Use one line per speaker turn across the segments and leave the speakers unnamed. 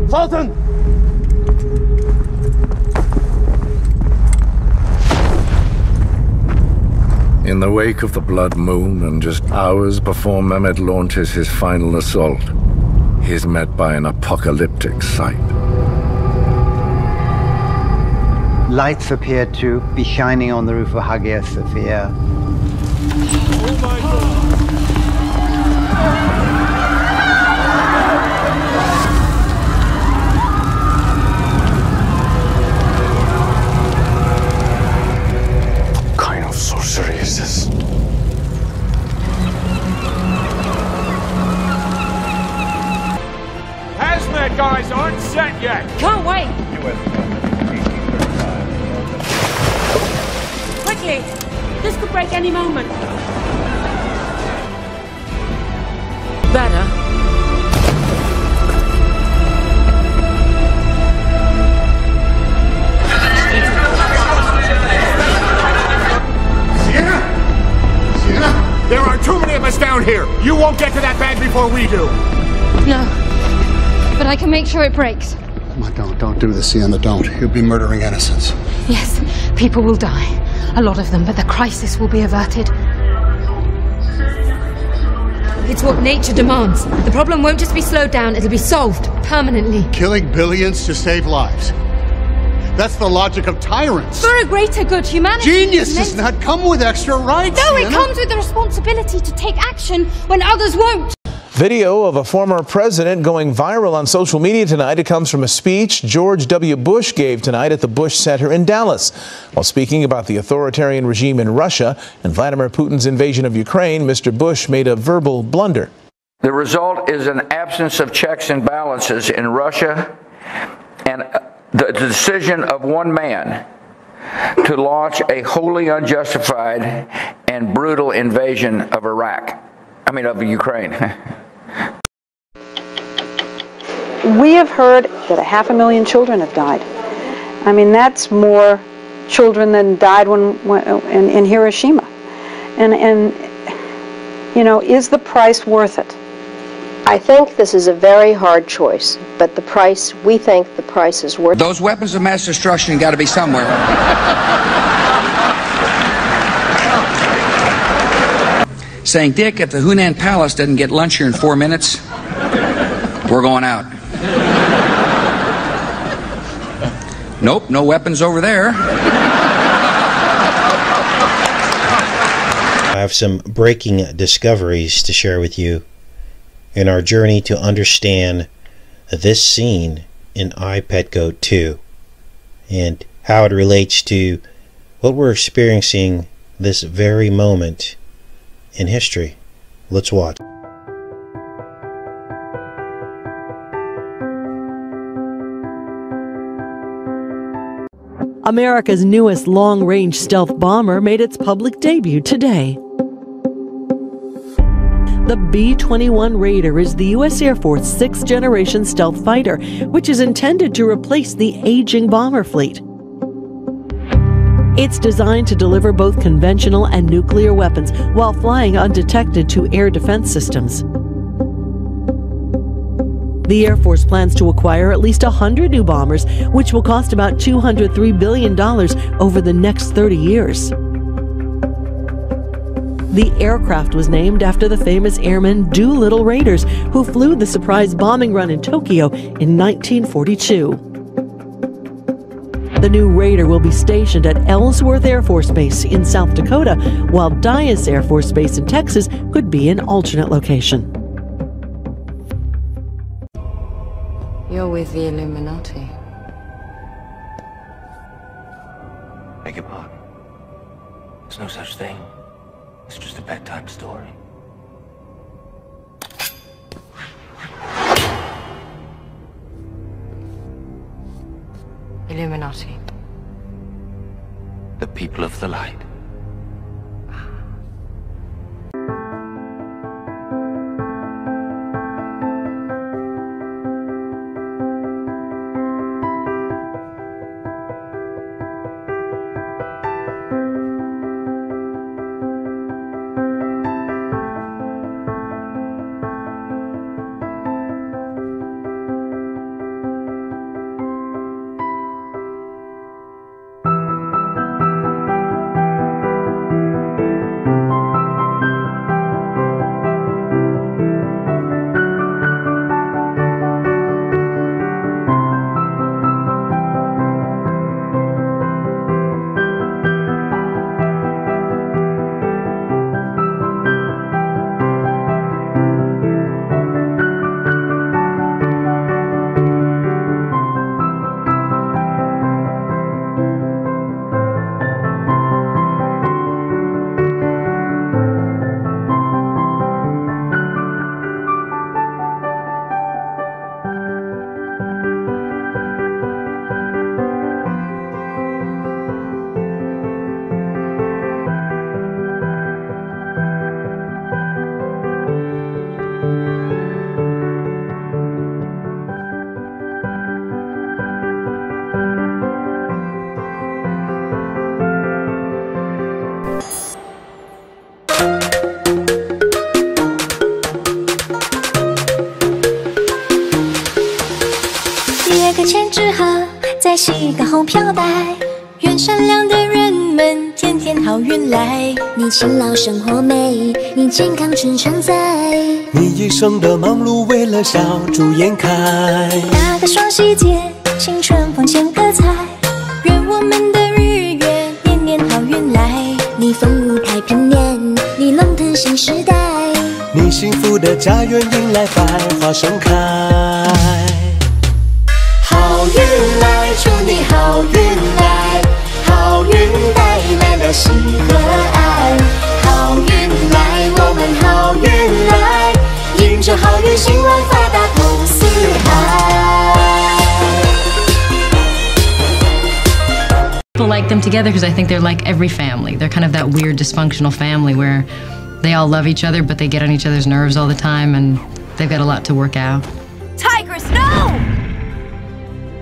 Sultan!
In the wake of the blood moon, and just hours before Mehmed launches his final assault, he is met by an apocalyptic sight.
Lights appear to be shining on the roof of Hagia Sophia.
Oh my God!
What kind of sorcery is this?
Hazmat guys aren't set yet!
Can't wait! Quickly! This could break any moment. Better.
Sienna, there are too many of us down here. You won't get to that bag before we do.
No, but I can make sure it breaks.
Come on, don't do this, Sienna, don't. You'll be murdering innocents.
Yes, people will die. A lot of them, but the crisis will be averted. It's what nature demands. The problem won't just be slowed down, it'll be solved permanently.
Killing billions to save lives. That's the logic of tyrants.
For a greater good, humanity...
Genius does not come with extra rights,
No,
Sienna.
it comes with the responsibility to take action when others won't.
Video of a former president going viral on social media tonight. It comes from a speech George W. Bush gave tonight at the Bush Center in Dallas. While speaking about the authoritarian regime in Russia and Vladimir Putin's invasion of Ukraine, Mr. Bush made a verbal blunder.
The result is an absence of checks and balances in Russia and the decision of one man to launch a wholly unjustified and brutal invasion of of Ukraine.
We have heard that 500,000 children have died. I mean, that's more children than died in Hiroshima. And you know, is the price worth it?
I think this is a very hard choice, but we think the price is worth it.
Those weapons of mass destruction got to be somewhere. Saying, Dick, if the Hunan Palace doesn't get lunch here in 4 minutes, we're going out. Nope, no weapons over there.
I have some breaking discoveries to share with you in our journey to understand this scene in I, Pet Goat 2 and how it relates to what we're experiencing this very moment in history. Let's watch.
America's newest long-range stealth bomber made its public debut today. The B-21 Raider is the U.S. Air Force 6th-generation stealth fighter, which is intended to replace the aging bomber fleet. It's designed to deliver both conventional and nuclear weapons while flying undetected to air defense systems. The Air Force plans to acquire at least 100 new bombers, which will cost about $203 billion over the next 30 years. The aircraft was named after the famous airman Doolittle Raiders, who flew the surprise bombing run in Tokyo in 1942. The new Raider will be stationed at Ellsworth Air Force Base in South Dakota, while Dyess Air Force Base in Texas could be an alternate location.
You're with the Illuminati.
Beg your pardon. There's no such thing. It's just a bedtime story.
Illuminati.
The people of the light.
西刚好飘来，愿善良的人们天天好运来。
你勤劳生活美，你健康春常在。
你一生的忙碌为了笑逐颜开。
那个双喜节，青春放前歌彩，愿我们的日月年年好运来。
你风舞太平年，你龙腾新时代。
你幸福的家园迎来百花盛开。
好运来，祝你好运来，好运带来了喜和爱。好运来，我们好运来，迎着好运兴旺发达通四海。
People like them together because I think they're like every family. They're kind of that weird dysfunctional family where they all love each other, but they get on each other's nerves all the time, and they've got a lot to work out.
Tigress, no!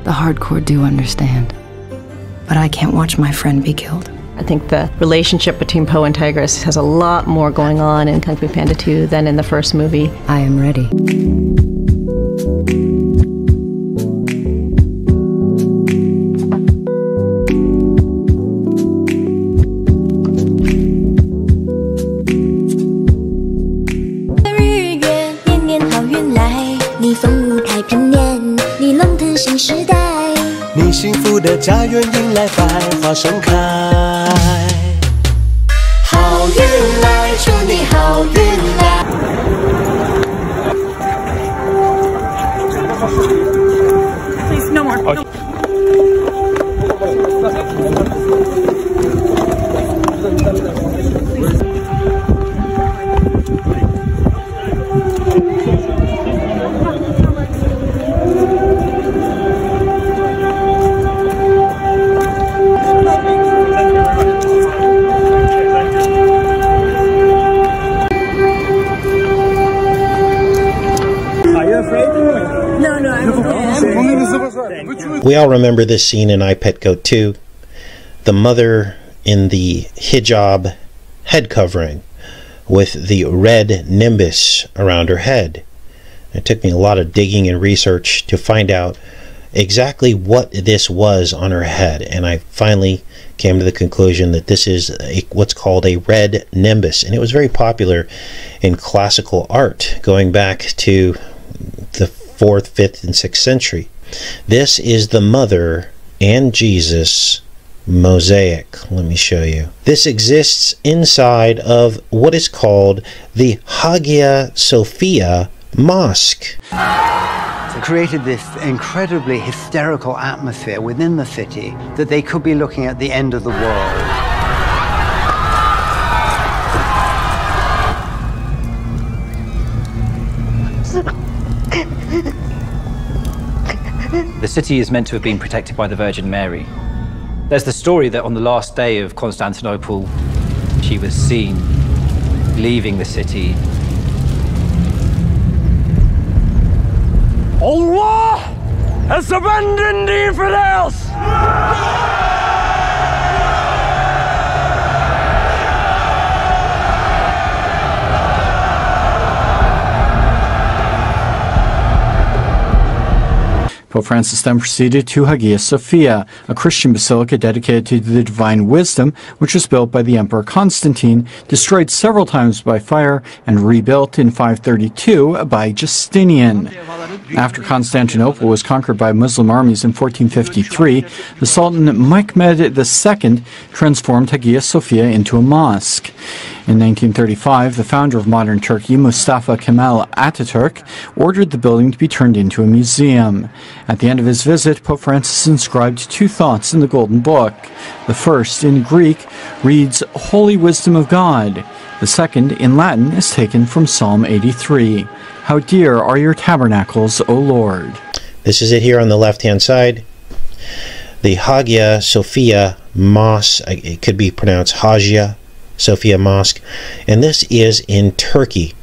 The hardcore do understand, but I can't watch my friend be killed.
I think the relationship between Poe and Tigress has a lot more going on in Kung Fu Panda 2 than in the first movie.
I am ready.
Stay.
你幸福的家园迎来百花盛开。
好运来，祝你好运来。Please, no more.
We all remember this scene in I, Pet Goat 2. The mother in the hijab head covering with the red nimbus around her head. It took me a lot of digging and research to find out exactly what this was on her head, and I finally came to the conclusion that this is what's called a red nimbus, and it was very popular in classical art going back to the 4th, 5th, and 6th century. This is the Mother and Jesus mosaic. Let me show you. This exists inside of what is called the Hagia Sophia Mosque.
It created this incredibly hysterical atmosphere within the city that they could be looking at the end of the world.
The city is meant to have been protected by the Virgin Mary. There's the story that on the last day of Constantinople, she was seen leaving the city.
Allah has abandoned the infidels!
Pope Francis then proceeded to Hagia Sophia, a Christian basilica dedicated to the divine wisdom, which was built by the Emperor Constantine, destroyed several times by fire, and rebuilt in 532 by Justinian. After Constantinople was conquered by Muslim armies in 1453, the Sultan Mehmed II transformed Hagia Sophia into a mosque. In 1935, the founder of modern Turkey, Mustafa Kemal Ataturk, ordered the building to be turned into a museum. At the end of his visit, Pope Francis inscribed 2 thoughts in the Golden Book. The first, in Greek, reads, "Holy Wisdom of God." The second, in Latin, is taken from Psalm 83. "How dear are your tabernacles, O Lord."
This is it here on the left-hand side. The Hagia Sophia Mosque, it could be pronounced Hagia Sophia Mosque, and this is in Turkey.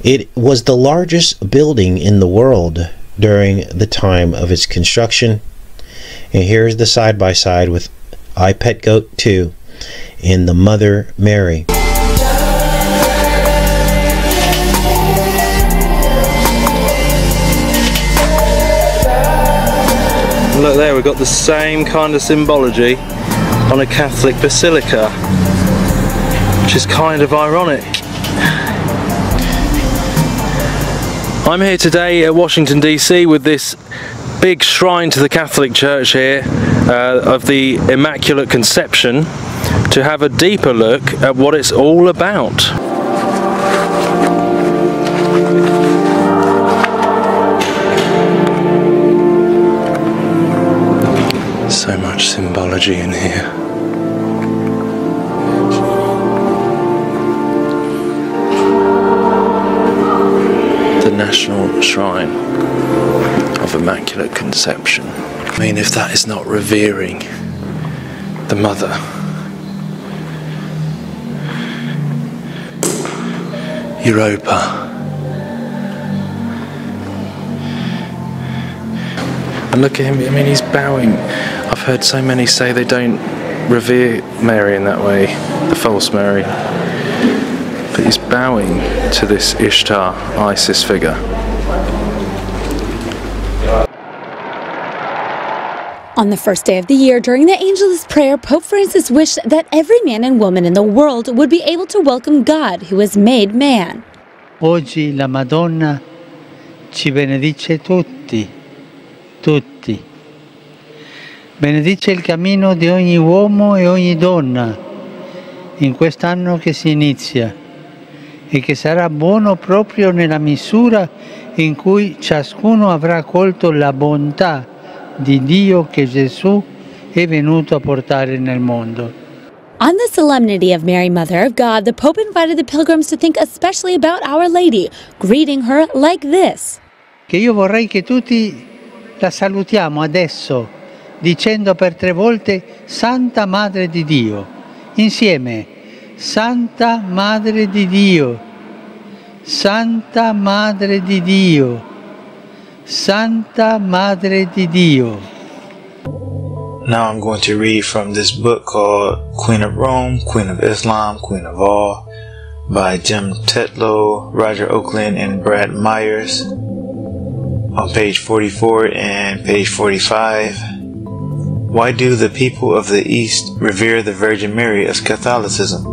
It was the largest building in the world during the time of its construction. And here's the side-by-side with I, Pet Goat 2 in the Mother Mary.
Look there, we've got the same kind of symbology on a Catholic basilica, which is kind of ironic. I'm here today at Washington DC with this big shrine to the Catholic Church here of the Immaculate Conception to have a deeper look at what it's all about. So much symbology in here. The National Shrine of Immaculate Conception. I mean, if that is not revering the Mother. Europa. And look at him, I mean, he's bowing. I've heard so many say they don't revere Mary in that way, the false Mary. But he's bowing to this Ishtar, Isis figure.
On the first day of the year, during the Angelus prayer, Pope Francis wished that every man and woman in the world would be able to welcome God, who has made man.
Oggi la Madonna ci benedice tutti. Tutti. Benedice il cammino di ogni uomo e ogni donna in quest'anno che si inizia e che sarà buono proprio nella misura in cui ciascuno avrà colto la bontà di Dio che Gesù è venuto a portare nel mondo.
On the solemnity of Mary, Mother of God, the Pope invited the pilgrims to think especially about Our Lady, greeting her like this.
Che io vorrei che tutti la salutiamo adesso, dicendo per 3 volte Santa Madre di Dio. Insieme, Santa Madre di Dio, Santa Madre di Dio, Santa Madre di Dio.
Now I'm going to read from this book called Queen of Rome, Queen of Islam, Queen of All by Jim Tetlow, Roger Oakland, and Brad Myers. On page 44 and page 45, why do the people of the East revere the Virgin Mary as Catholicism?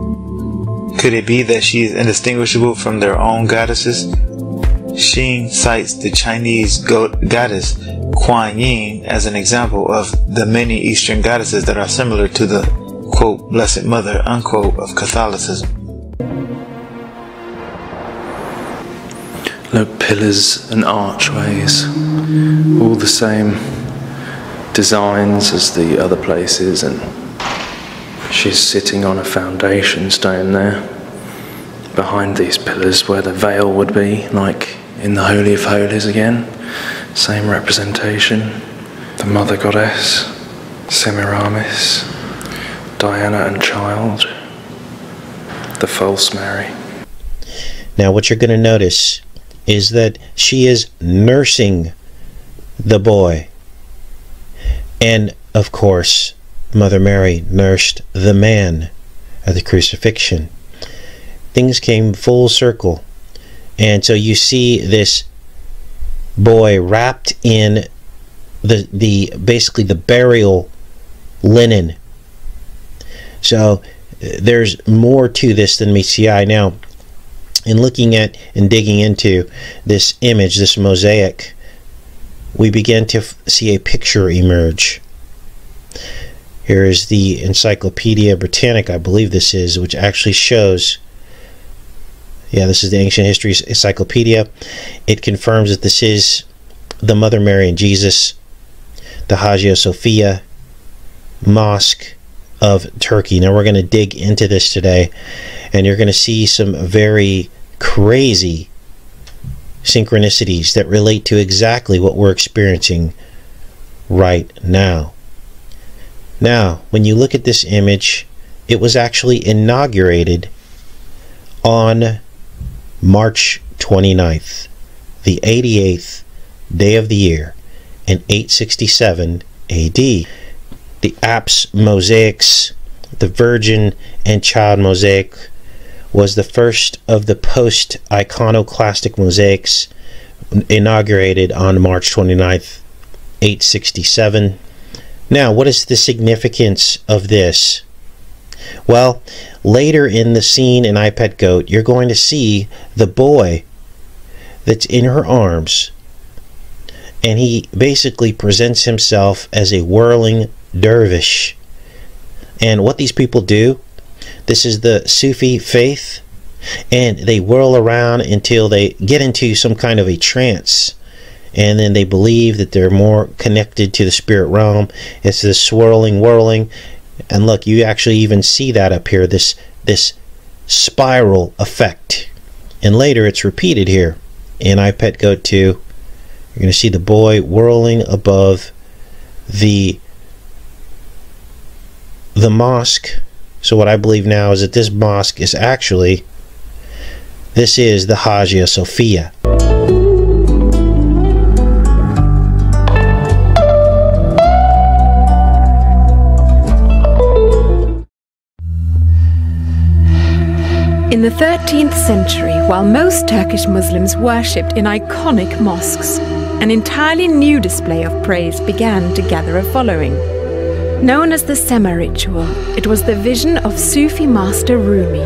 Could it be that she is indistinguishable from their own goddesses? Sheen cites the Chinese goddess Kuan Yin as an example of the many Eastern goddesses that are similar to the, quote, Blessed Mother, unquote, of Catholicism.
Look, pillars and archways, all the same designs as the other places, and she's sitting on a foundation stone there, behind these pillars where the veil would be, like in the Holy of Holies again, same representation, the Mother Goddess, Semiramis, Diana and Child, the false Mary.
Now what you're going to notice is that she is nursing the boy. And, of course, Mother Mary nursed the man at the crucifixion. Things came full circle. And so you see this boy wrapped in basically the burial linen. So there's more to this than meets the eye. Now, in looking at and digging into this image, this mosaic, we begin to see a picture emerge. Here is the Encyclopedia Britannica, I believe this is, which actually shows, yeah, this is the Ancient History Encyclopedia. It confirms that this is the Mother Mary and Jesus, the Hagia Sophia Mosque of Turkey. Now we're going to dig into this today, and you're going to see some very crazy synchronicities that relate to exactly what we're experiencing right now. Now, when you look at this image, it was actually inaugurated on March 29th, the 88th day of the year, in 867 AD. The apse mosaics, the Virgin and Child mosaic, was the first of the post-iconoclastic mosaics inaugurated on March 29th, 867. Now, what is the significance of this? Well, later in the scene in I Pet Goat, you're going to see the boy that's in her arms, and he basically presents himself as a whirling dervish. And what these people do, this is the Sufi faith, and they whirl around until they get into some kind of a trance, and then they believe that they're more connected to the spirit realm. It's this swirling, whirling, and look, you actually even see that up here, this spiral effect. And later it's repeated here in I Pet Goat 2. You're going to see the boy whirling above the mosque. So what I believe now is that this mosque is actually, this is the Hagia Sophia.
In the 13th century, while most Turkish Muslims worshipped in iconic mosques, an entirely new display of praise began to gather a following. Known as the Sema ritual, it was the vision of Sufi master Rumi.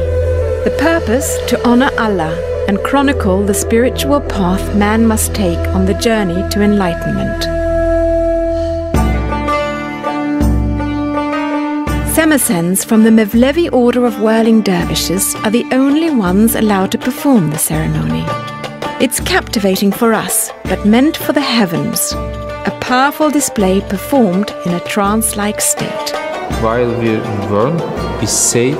The purpose, to honor Allah and chronicle the spiritual path man must take on the journey to enlightenment. Samarkandis from the Mevlevi order of whirling dervishes are the only ones allowed to perform the ceremony. It's captivating for us, but meant for the heavens. A powerful display performed in a trance-like state.
While we whirl, we say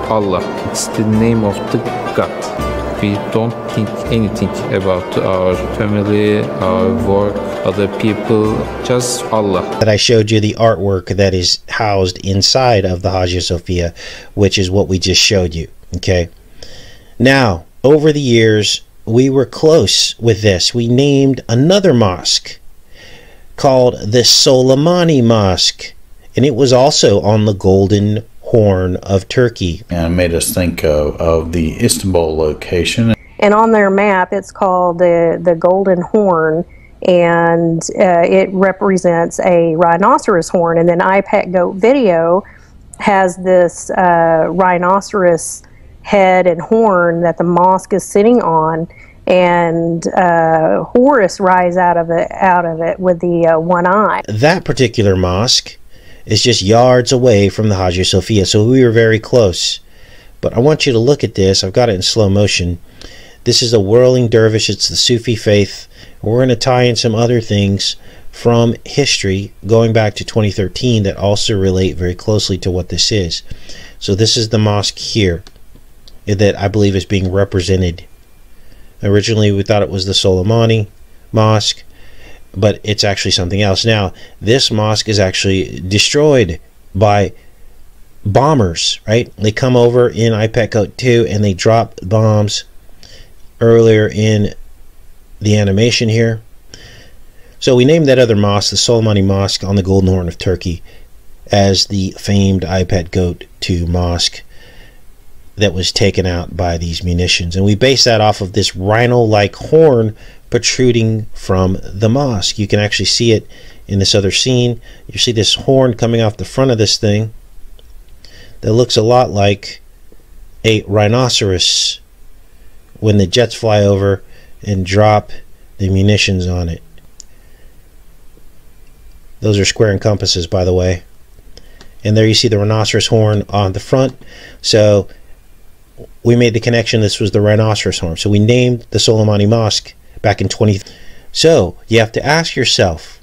Allah. It's the name of the God. We don't think anything about our family, our work, other people, just Allah.
That I showed you the artwork that is housed inside of the Hagia Sophia, which is what we just showed you. Okay. Now, over the years, we were close with this. We named another mosque called the Soleimani Mosque, and it was also on the Golden Horn of Turkey.
And it made us think of the Istanbul location.
And on their map, it's called the Golden Horn, and it represents a rhinoceros horn. And then I Pet Goat video has this rhinoceros head and horn that the mosque is sitting on, and Horus rises out of it with the one eye.
That particular mosque is just yards away from the Hagia Sophia, so we were very close. But I want you to look at this. I've got it in slow motion. This is a whirling dervish. It's the Sufi faith. We're going to tie in some other things from history going back to 2013 that also relate very closely to what this is. So this is the mosque here that I believe is being represented. Originally we thought it was the Soleimani Mosque, but it's actually something else. Now, this mosque is actually destroyed by bombers, right? They come over in I Pet Goat 2 and they drop bombs earlier in the animation here. So we named that other mosque the Soleimani Mosque on the Golden Horn of Turkey as the famed I Pet Goat 2 mosque that was taken out by these munitions. And we base that off of this rhino-like horn protruding from the mosque. You can actually see it in this other scene. You see this horn coming off the front of this thing that looks a lot like a rhinoceros when the jets fly over and drop the munitions on it. Those are square and compasses, by the way. And there you see the rhinoceros horn on the front. So we made the connection this was the rhinoceros horn. So we named the Soleimani Mosque back in 20. So you have to ask yourself,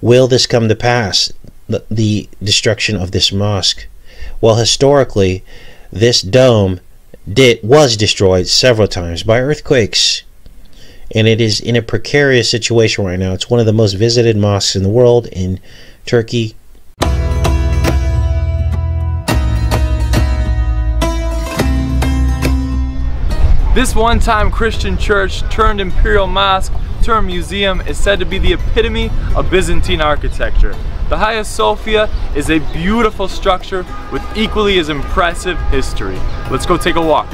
will this come to pass, the destruction of this mosque? Well, historically, this dome was destroyed several times by earthquakes, and it is in a precarious situation right now. It's one of the most visited mosques in the world in Turkey.
This one-time Christian church turned imperial mosque turned museum is said to be the epitome of Byzantine architecture. The Hagia Sophia is a beautiful structure with equally as impressive history. Let's go take a walk.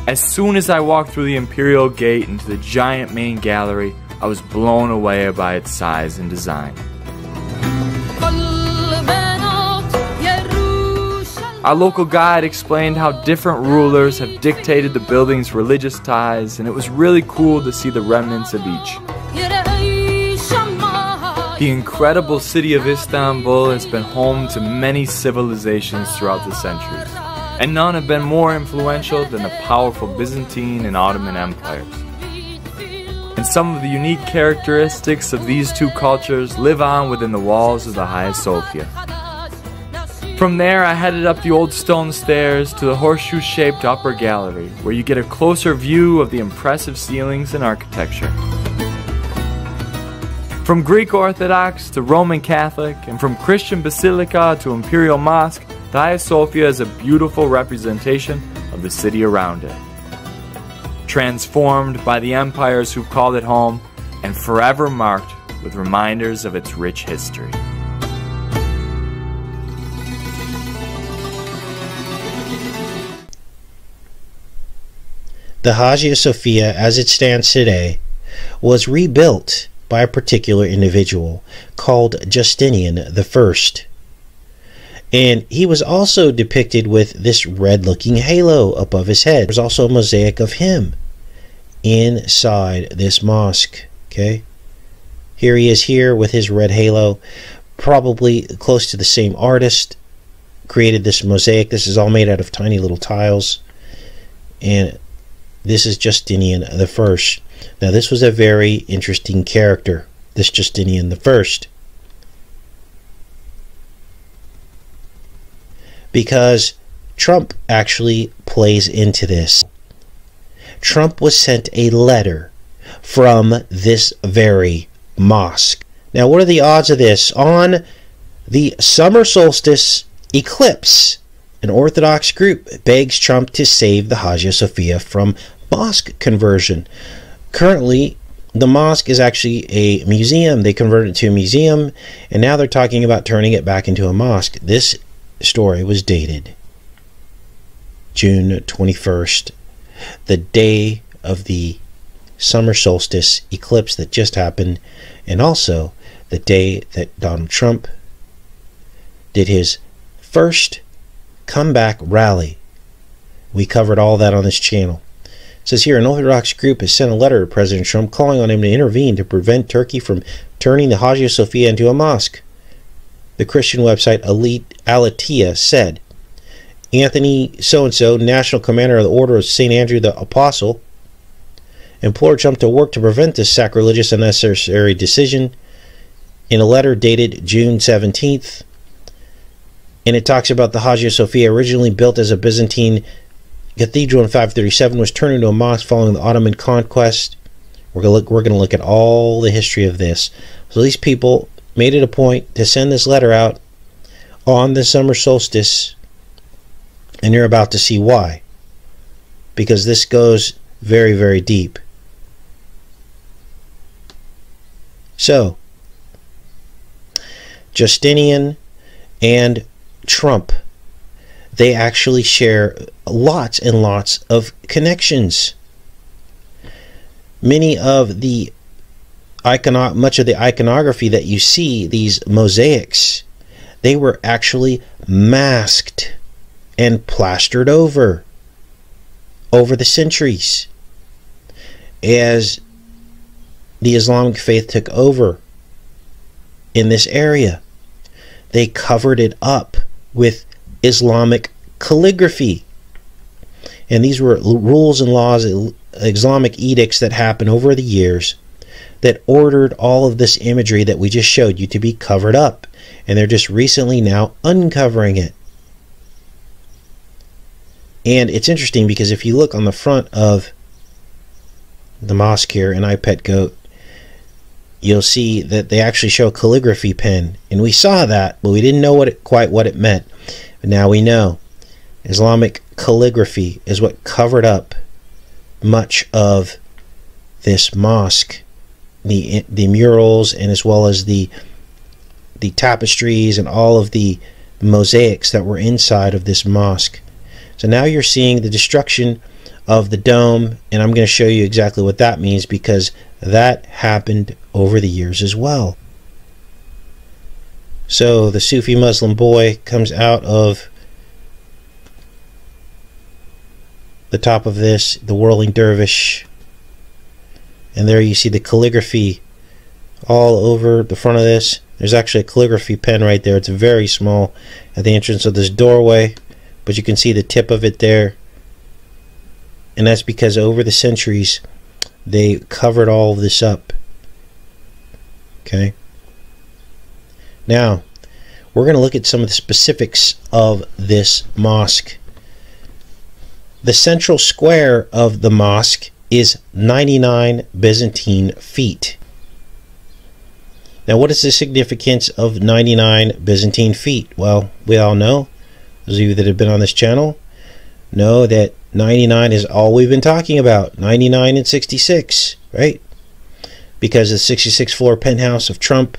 As soon as I walked through the Imperial Gate into the giant main gallery, I was blown away by its size and design. Our local guide explained how different rulers have dictated the building's religious ties, and it was really cool to see the remnants of each. The incredible city of Istanbul has been home to many civilizations throughout the centuries, and none have been more influential than the powerful Byzantine and Ottoman empires. And some of the unique characteristics of these two cultures live on within the walls of the Hagia Sophia. From there, I headed up the old stone stairs to the horseshoe-shaped upper gallery, where you get a closer view of the impressive ceilings and architecture. From Greek Orthodox to Roman Catholic, and from Christian Basilica to Imperial Mosque, the Hagia Sophia is a beautiful representation of the city around it. Transformed by the empires who called it home, and forever marked with reminders of its rich history.
The Hagia Sophia, as it stands today, was rebuilt by a particular individual called Justinian I. And he was also depicted with this red-looking halo above his head. There's also a mosaic of him inside this mosque. Okay, here he is here with his red halo, probably close to the same artist created this mosaic. This is all made out of tiny little tiles, and this is Justinian I. Now, this was a very interesting character, this Justinian I, because Trump actually plays into this. Trump was sent a letter from this very mosque. Now, what are the odds of this? On the summer solstice eclipse, an Orthodox group begs Trump to save the Hagia Sophia from mosque conversion. Currently, the mosque is actually a museum. They converted it to a museum, and now they're talking about turning it back into a mosque. This story was dated June 21st, the day of the summer solstice eclipse that just happened, and also the day that Donald Trump did his first comeback rally. We covered all that on this channel. It says here, an Orthodox group has sent a letter to President Trump calling on him to intervene to prevent Turkey from turning the Hagia Sophia into a mosque. The Christian website Alatia said, Anthony so-and-so, National Commander of the Order of St. Andrew the Apostle, implored Trump to work to prevent this sacrilegious and unnecessary decision in a letter dated June 17th. And it talks about the Hagia Sophia, originally built as a Byzantine cathedral in 537, was turned into a mosque following the Ottoman conquest. We're going to look at all the history of this. So these people made it a point to send this letter out on the summer solstice, and you're about to see why, because this goes very, very deep. So, Justinian and Trump, they actually share lots and lots of connections. Much of the iconography that you see, these mosaics, they were actually masked and plastered over the centuries as the Islamic faith took over in this area. They covered it up with Islamic calligraphy, and these were rules and laws, Islamic edicts that happened over the years that ordered all of this imagery that we just showed you to be covered up, and they're just recently now uncovering it. And it's interesting because if you look on the front of the mosque here in iPet Goat, you'll see that they actually show a calligraphy pen, and we saw that, but we didn't know quite what it meant. But now we know. Islamic calligraphy is what covered up much of this mosque, the murals, and as well as the tapestries and all of the mosaics that were inside of this mosque. So now you're seeing the destruction of the dome, and I'm going to show you exactly what that means, because that happened over the years as well. So the Sufi Muslim boy comes out of the top of this, the whirling dervish, and there you see the calligraphy all over the front of this. There's actually a calligraphy pen right there. It's very small at the entrance of this doorway, but you can see the tip of it there. And that's because over the centuries they covered all of this up. Okay. Now we're going to look at some of the specifics of this mosque. The central square of the mosque is 99 Byzantine feet. Now, what is the significance of 99 Byzantine feet? Well, we all know, those of you that have been on this channel know that 99 is all we've been talking about. 99 and 66, right? Because the 66th floor penthouse of Trump.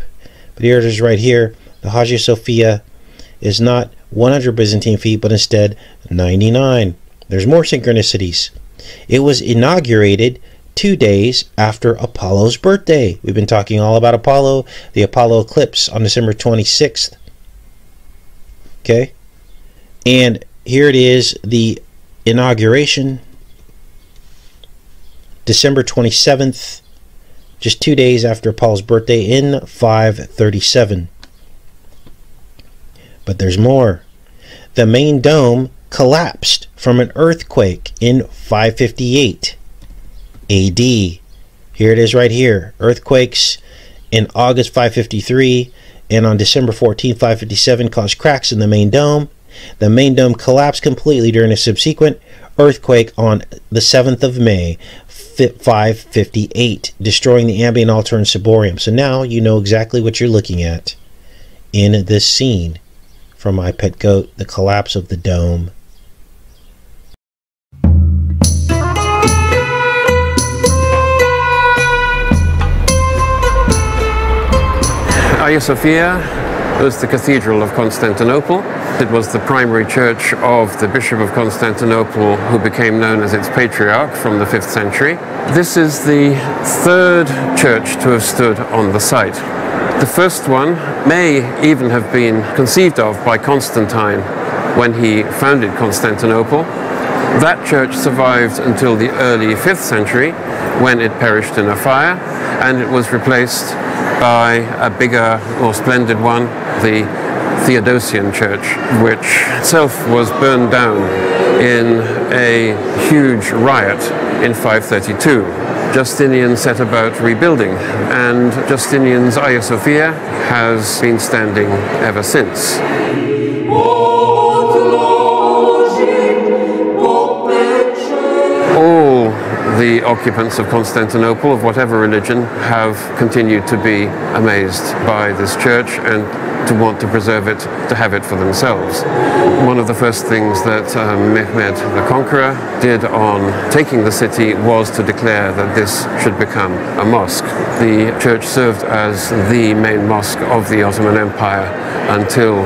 But here it is right here. The Hagia Sophia is not 100 Byzantine feet, but instead 99. There's more synchronicities. It was inaugurated 2 days after Apollo's birthday. We've been talking all about Apollo, the Apollo eclipse on December 26th. Okay? And here it is, the inauguration, December 27th, just 2 days after Apollo's birthday in 537. But there's more. The main dome collapsed from an earthquake in 558 AD. Here it is right here. Earthquakes in August 553 and on December 14, 557 caused cracks in the main dome. The main dome collapsed completely during a subsequent earthquake on the 7th of May 558, destroying the ambient altar and ciborium. So now you know exactly what you're looking at in this scene from My Pet Goat, the collapse of the dome.
Hagia Sophia was the Cathedral of Constantinople. It was the primary church of the Bishop of Constantinople, who became known as its patriarch from the 5th century. This is the third church to have stood on the site. The first one may even have been conceived of by Constantine when he founded Constantinople. That church survived until the early 5th century, when it perished in a fire, and it was replaced by a bigger, more splendid one, the Theodosian Church, which itself was burned down in a huge riot in 532. Justinian set about rebuilding, and Justinian's Hagia Sophia has been standing ever since. All the occupants of Constantinople, of whatever religion, have continued to be amazed by this church and to want to preserve it, to have it for themselves. One of the first things that Mehmed the Conqueror did on taking the city was to declare that this should become a mosque. The church served as the main mosque of the Ottoman Empire until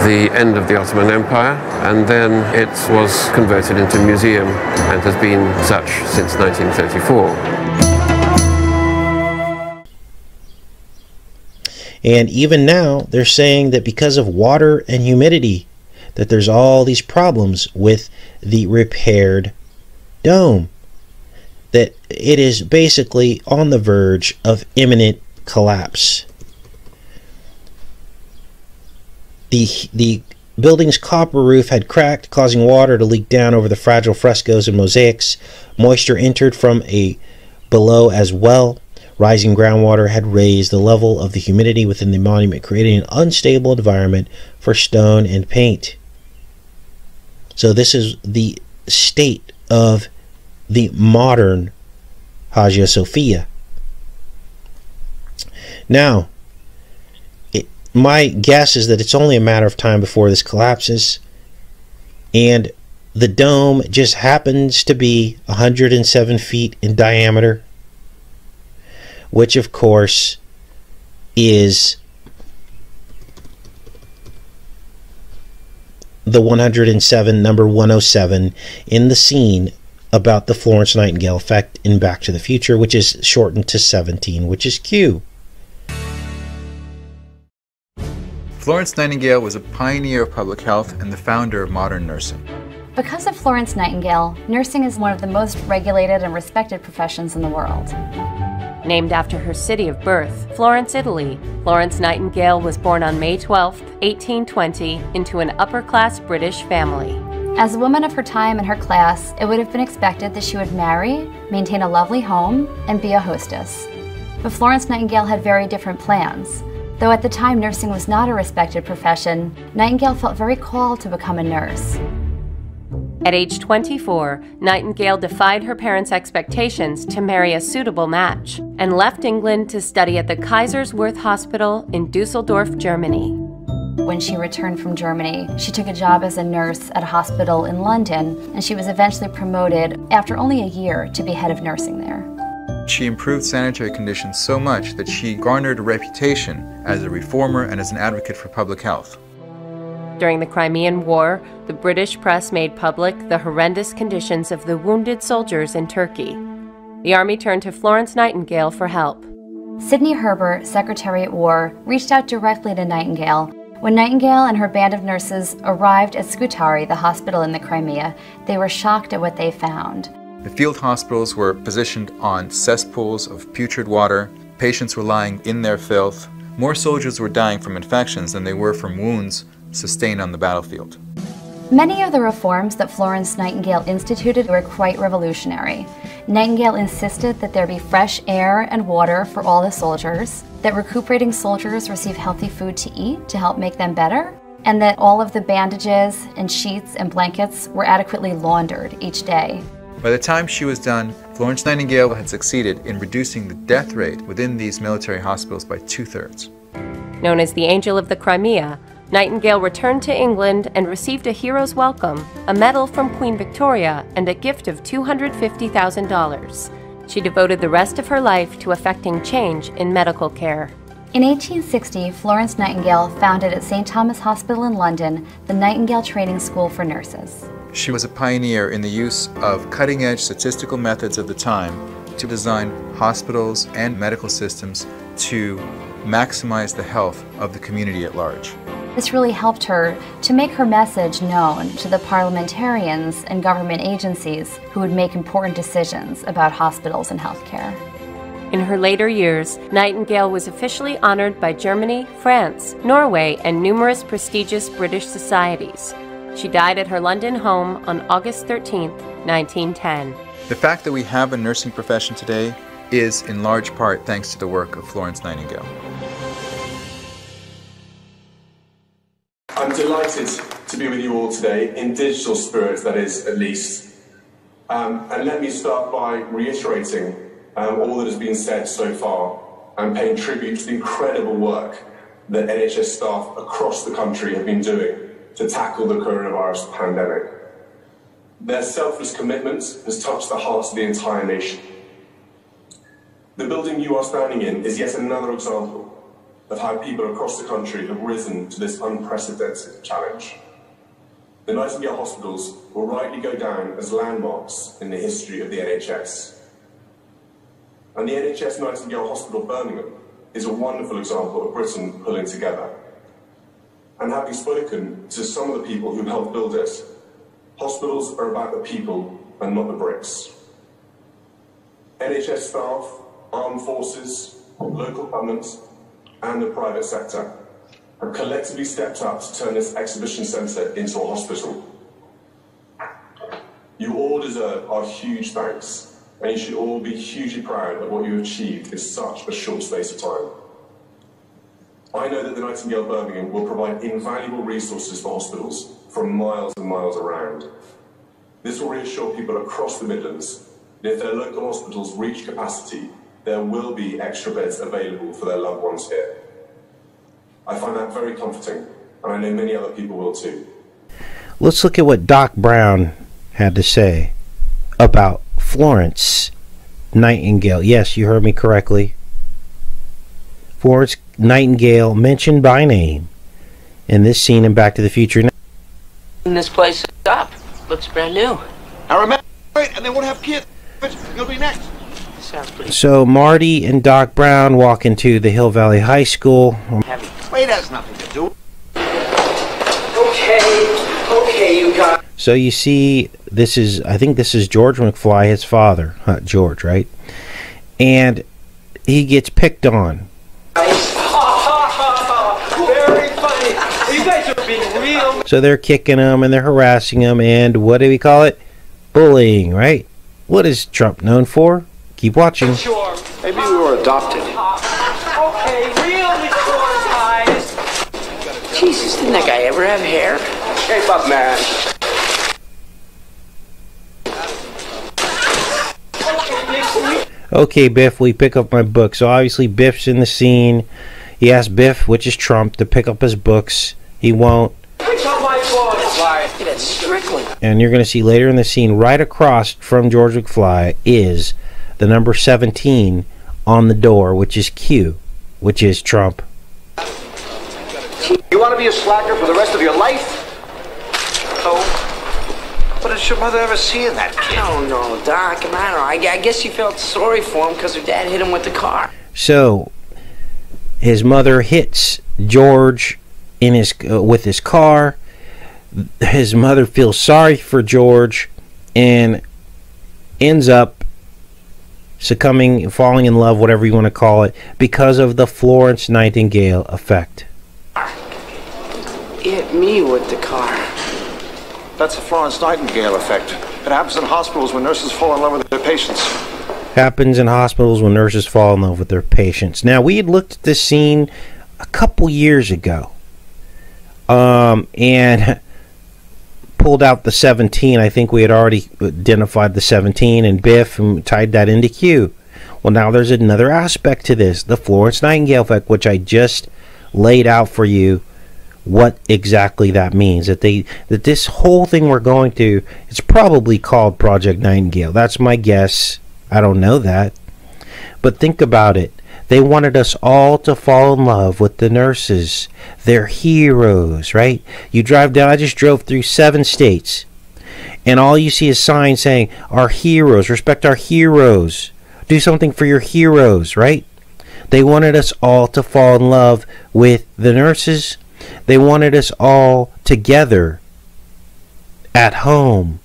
the end of the Ottoman Empire, and then it was converted into a museum and has been such since 1934.
And even now, they're saying that because of water and humidity, that there's all these problems with the repaired dome. That it is basically on the verge of imminent collapse. The building's copper roof had cracked, causing water to leak down over the fragile frescoes and mosaics. Moisture entered from below as well. Rising groundwater had raised the level of the humidity within the monument, creating an unstable environment for stone and paint. So this is the state of the modern Hagia Sophia. Now, my guess is that it's only a matter of time before this collapses, and the dome just happens to be 107 feet in diameter, which of course is the 107, number 107 in the scene about the Florence Nightingale effect in Back to the Future, which is shortened to 17, which is Q.
Florence Nightingale was a pioneer of public health and the founder of modern nursing.
Because of Florence Nightingale, nursing is one of the most regulated and respected professions in the world.
Named after her city of birth, Florence, Italy, Florence Nightingale was born on May 12, 1820, into an upper-class British family.
As a woman of her time and her class, it would have been expected that she would marry, maintain a lovely home, and be a hostess. But Florence Nightingale had very different plans. Though at the time nursing was not a respected profession, Nightingale felt very called to become a nurse.
At age 24, Nightingale defied her parents' expectations to marry a suitable match and left England to study at the Kaiserswerth Hospital in Dusseldorf, Germany.
When she returned from Germany, she took a job as a nurse at a hospital in London, and she was eventually promoted after only a year to be head of nursing there.
She improved sanitary conditions so much that she garnered a reputation as a reformer and as an advocate for public health.
During the Crimean War, the British press made public the horrendous conditions of the wounded soldiers in Turkey. The army turned to Florence Nightingale for help.
Sidney Herbert, Secretary at War, reached out directly to Nightingale. When Nightingale and her band of nurses arrived at Scutari, the hospital in the Crimea, they were shocked at what they found.
The field hospitals were positioned on cesspools of putrid water. Patients were lying in their filth. More soldiers were dying from infections than they were from wounds sustained on the battlefield.
Many of the reforms that Florence Nightingale instituted were quite revolutionary. Nightingale insisted that there be fresh air and water for all the soldiers, that recuperating soldiers receive healthy food to eat to help make them better, and that all of the bandages and sheets and blankets were adequately laundered each day.
By the time she was done, Florence Nightingale had succeeded in reducing the death rate within these military hospitals by 2/3.
Known as the Angel of the Crimea, Nightingale returned to England and received a hero's welcome, a medal from Queen Victoria, and a gift of $250,000. She devoted the rest of her life to effecting change in medical care.
In 1860, Florence Nightingale founded at St. Thomas Hospital in London the Nightingale Training School for Nurses.
She was a pioneer in the use of cutting-edge statistical methods of the time to design hospitals and medical systems to maximize the health of the community at large.
This really helped her to make her message known to the parliamentarians and government agencies who would make important decisions about hospitals and healthcare.
In her later years, Nightingale was officially honored by Germany, France, Norway, and numerous prestigious British societies. She died at her London home on August 13, 1910.
The fact that we have a nursing profession today is in large part thanks to the work of Florence Nightingale.
I'm delighted to be with you all today, in digital spirit, that is, at least. And let me start by reiterating all that has been said so far and paying tribute to the incredible work that NHS staff across the country have been doing to tackle the coronavirus pandemic. Their selfless commitment has touched the hearts of the entire nation. The building you are standing in is yet another example of how people across the country have risen to this unprecedented challenge. The Nightingale hospitals will rightly go down as landmarks in the history of the NHS. And the NHS Nightingale Hospital Birmingham is a wonderful example of Britain pulling together. And having spoken to some of the people who helped build it, hospitals are about the people and not the bricks. NHS staff, armed forces, local governments, and the private sector have collectively stepped up to turn this exhibition centre into a hospital. You all deserve our huge thanks, and you should all be hugely proud of what you have achieved in such a short space of time. I know that the Nightingale Birmingham will provide invaluable resources for hospitals from miles and miles around. This will reassure people across the Midlands that if their local hospitals reach capacity, there will be extra beds available for their loved ones here. I find that very comforting, and I know many other people will too.
Let's look at what Doc Brown had to say about Florence Nightingale. Yes, you heard me correctly. Florence Nightingale mentioned by name in this scene in Back to the Future.
This place up. Looks brand new. I remember
and they won't have kids. You'll be next.
So Marty and Doc Brown walk into the Hill Valley High School.
Wait has nothing to do.
Okay, you got.
So you see, I think this is George McFly, his father, George, right? And he gets picked on.
Very funny. You guys are being real.
So they're kicking him and they're harassing him, and what do we call it? Bullying, right? What is Trump known for? Keep watching.
Sure.
Maybe we were adopted.
Okay, real mature guys. Jesus, didn't that guy ever have hair?
Shape up, man.
Okay, Biff, we pick up my book. So obviously Biff's in the scene. He asks Biff, which is Trump, to pick up his books. He won't.
Pick up my books. Look at Strickland.
And you're going to see later in the scene, right across from George McFly, is the number 17 on the door, which is Q, which is Trump.
You want to be a slacker for the rest of your life? No. But did your mother ever see in that kid?
No, Doc. I don't know. I guess you felt sorry for him because her dad hit him with the car.
So his mother hits George in with his car. His mother feels sorry for George and ends up succumbing, falling in love, whatever you want to call it, because of the Florence Nightingale effect.
He hit me with the car.
That's the Florence Nightingale effect. It happens in hospitals when nurses fall in love with their patients.
Happens in hospitals when nurses fall in love with their patients. Now, we had looked at this scene a couple years ago. And pulled out the 17. I think we had already identified the 17 and Biff and tied that into Q. Well, now there's another aspect to this, the Florence Nightingale effect, which I just laid out for you what exactly that means. That this whole thing we're going to, it's probably called Project Nightingale. That's my guess. I don't know that. But think about it. They wanted us all to fall in love with the nurses. They're heroes, right? You drive down, I just drove through 7 states, and all you see is signs saying, our heroes, respect our heroes, do something for your heroes, right? They wanted us all to fall in love with the nurses. They wanted us all together at home.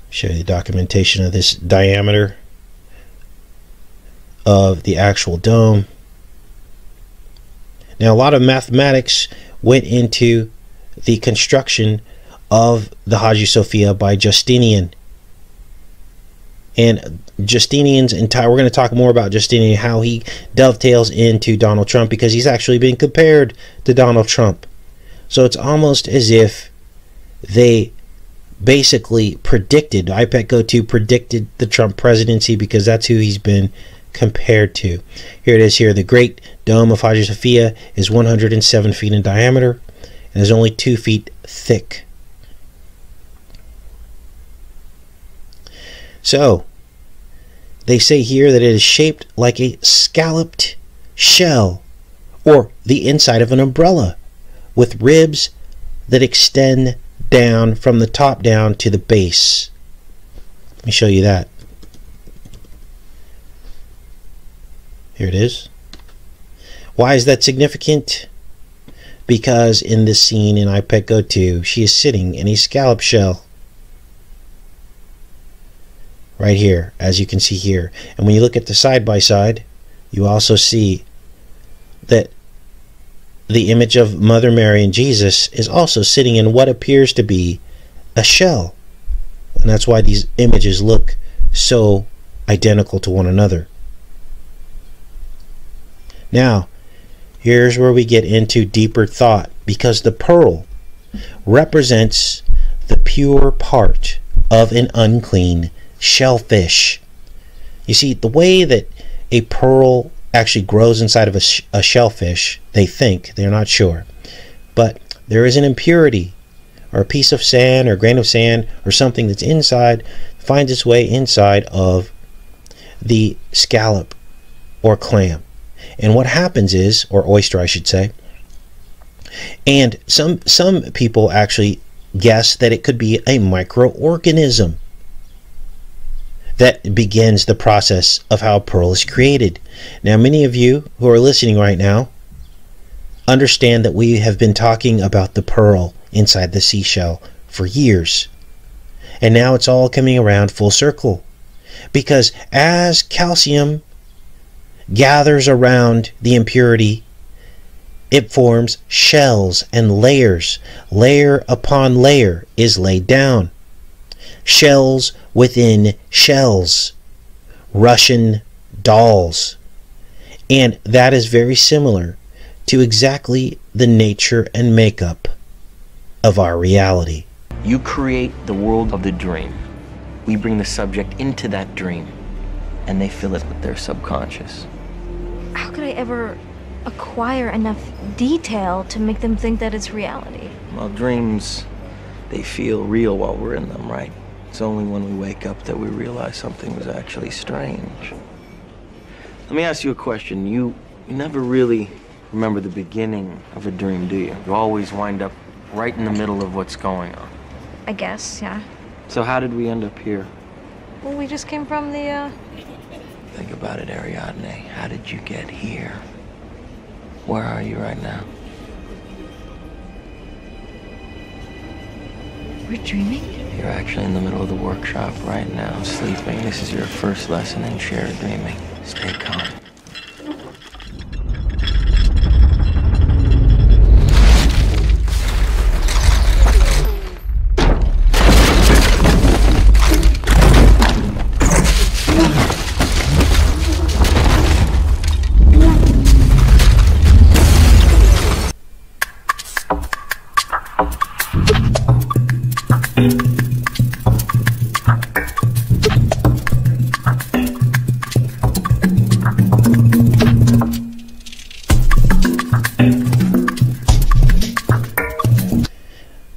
Show you the documentation of this diameter of the actual dome. Now, a lot of mathematics went into the construction of the Hagia Sophia by Justinian. And Justinian's entire, we're going to talk more about Justinian, how he dovetails into Donald Trump, because he's actually been compared to Donald Trump. So it's almost as if they basically predicted, IPETGO 2 predicted the Trump presidency, because that's who he's been compared to. Here it is here. The Great Dome of Hagia Sophia is 107 feet in diameter and is only 2 feet thick. So, they say here that it is shaped like a scalloped shell, or the inside of an umbrella, with ribs that extend down from the top down to the base. Let me show you that. Here it is. Why is that significant? Because in this scene in IPETGO 2, she is sitting in a scallop shell. Right here, as you can see here. And when you look at the side by side, you also see that the image of Mother Mary and Jesus is also sitting in what appears to be a shell. And that's why these images look so identical to one another. Now, here's where we get into deeper thought, because the pearl represents the pure part of an unclean shellfish. You see, the way that a pearl actually grows inside of a shellfish, they think, they're not sure, but there is an impurity or a piece of sand or a grain of sand or something that's inside, finds its way inside of the scallop or clam. And what happens is, or oyster I should say, and some people actually guess that it could be a microorganism that begins the process of how a pearl is created. Now, many of you who are listening right now understand that we have been talking about the pearl inside the seashell for years. And now it's all coming around full circle. Because as calcium gathers around the impurity, it forms shells and layers. Layer upon layer is laid down. Shells within shells. Russian dolls. And that is very similar to exactly the nature and makeup of our reality.
You create the world of the dream. We bring the subject into that dream, and they fill it with their subconscious.
How could I ever acquire enough detail to make them think that it's reality?
Well, dreams, they feel real while we're in them, right? It's only when we wake up that we realize something was actually strange. Let me ask you a question. You never really remember the beginning of a dream, do you? You always wind up right in the middle of what's going on.
I guess, yeah.
So how did we end up here?
Well, we just came from the,
Think about it, Ariadne. How did you get here? Where are you right now?
We're dreaming?
You're actually in the middle of the workshop right now, sleeping. This is your first lesson in shared dreaming. Stay calm.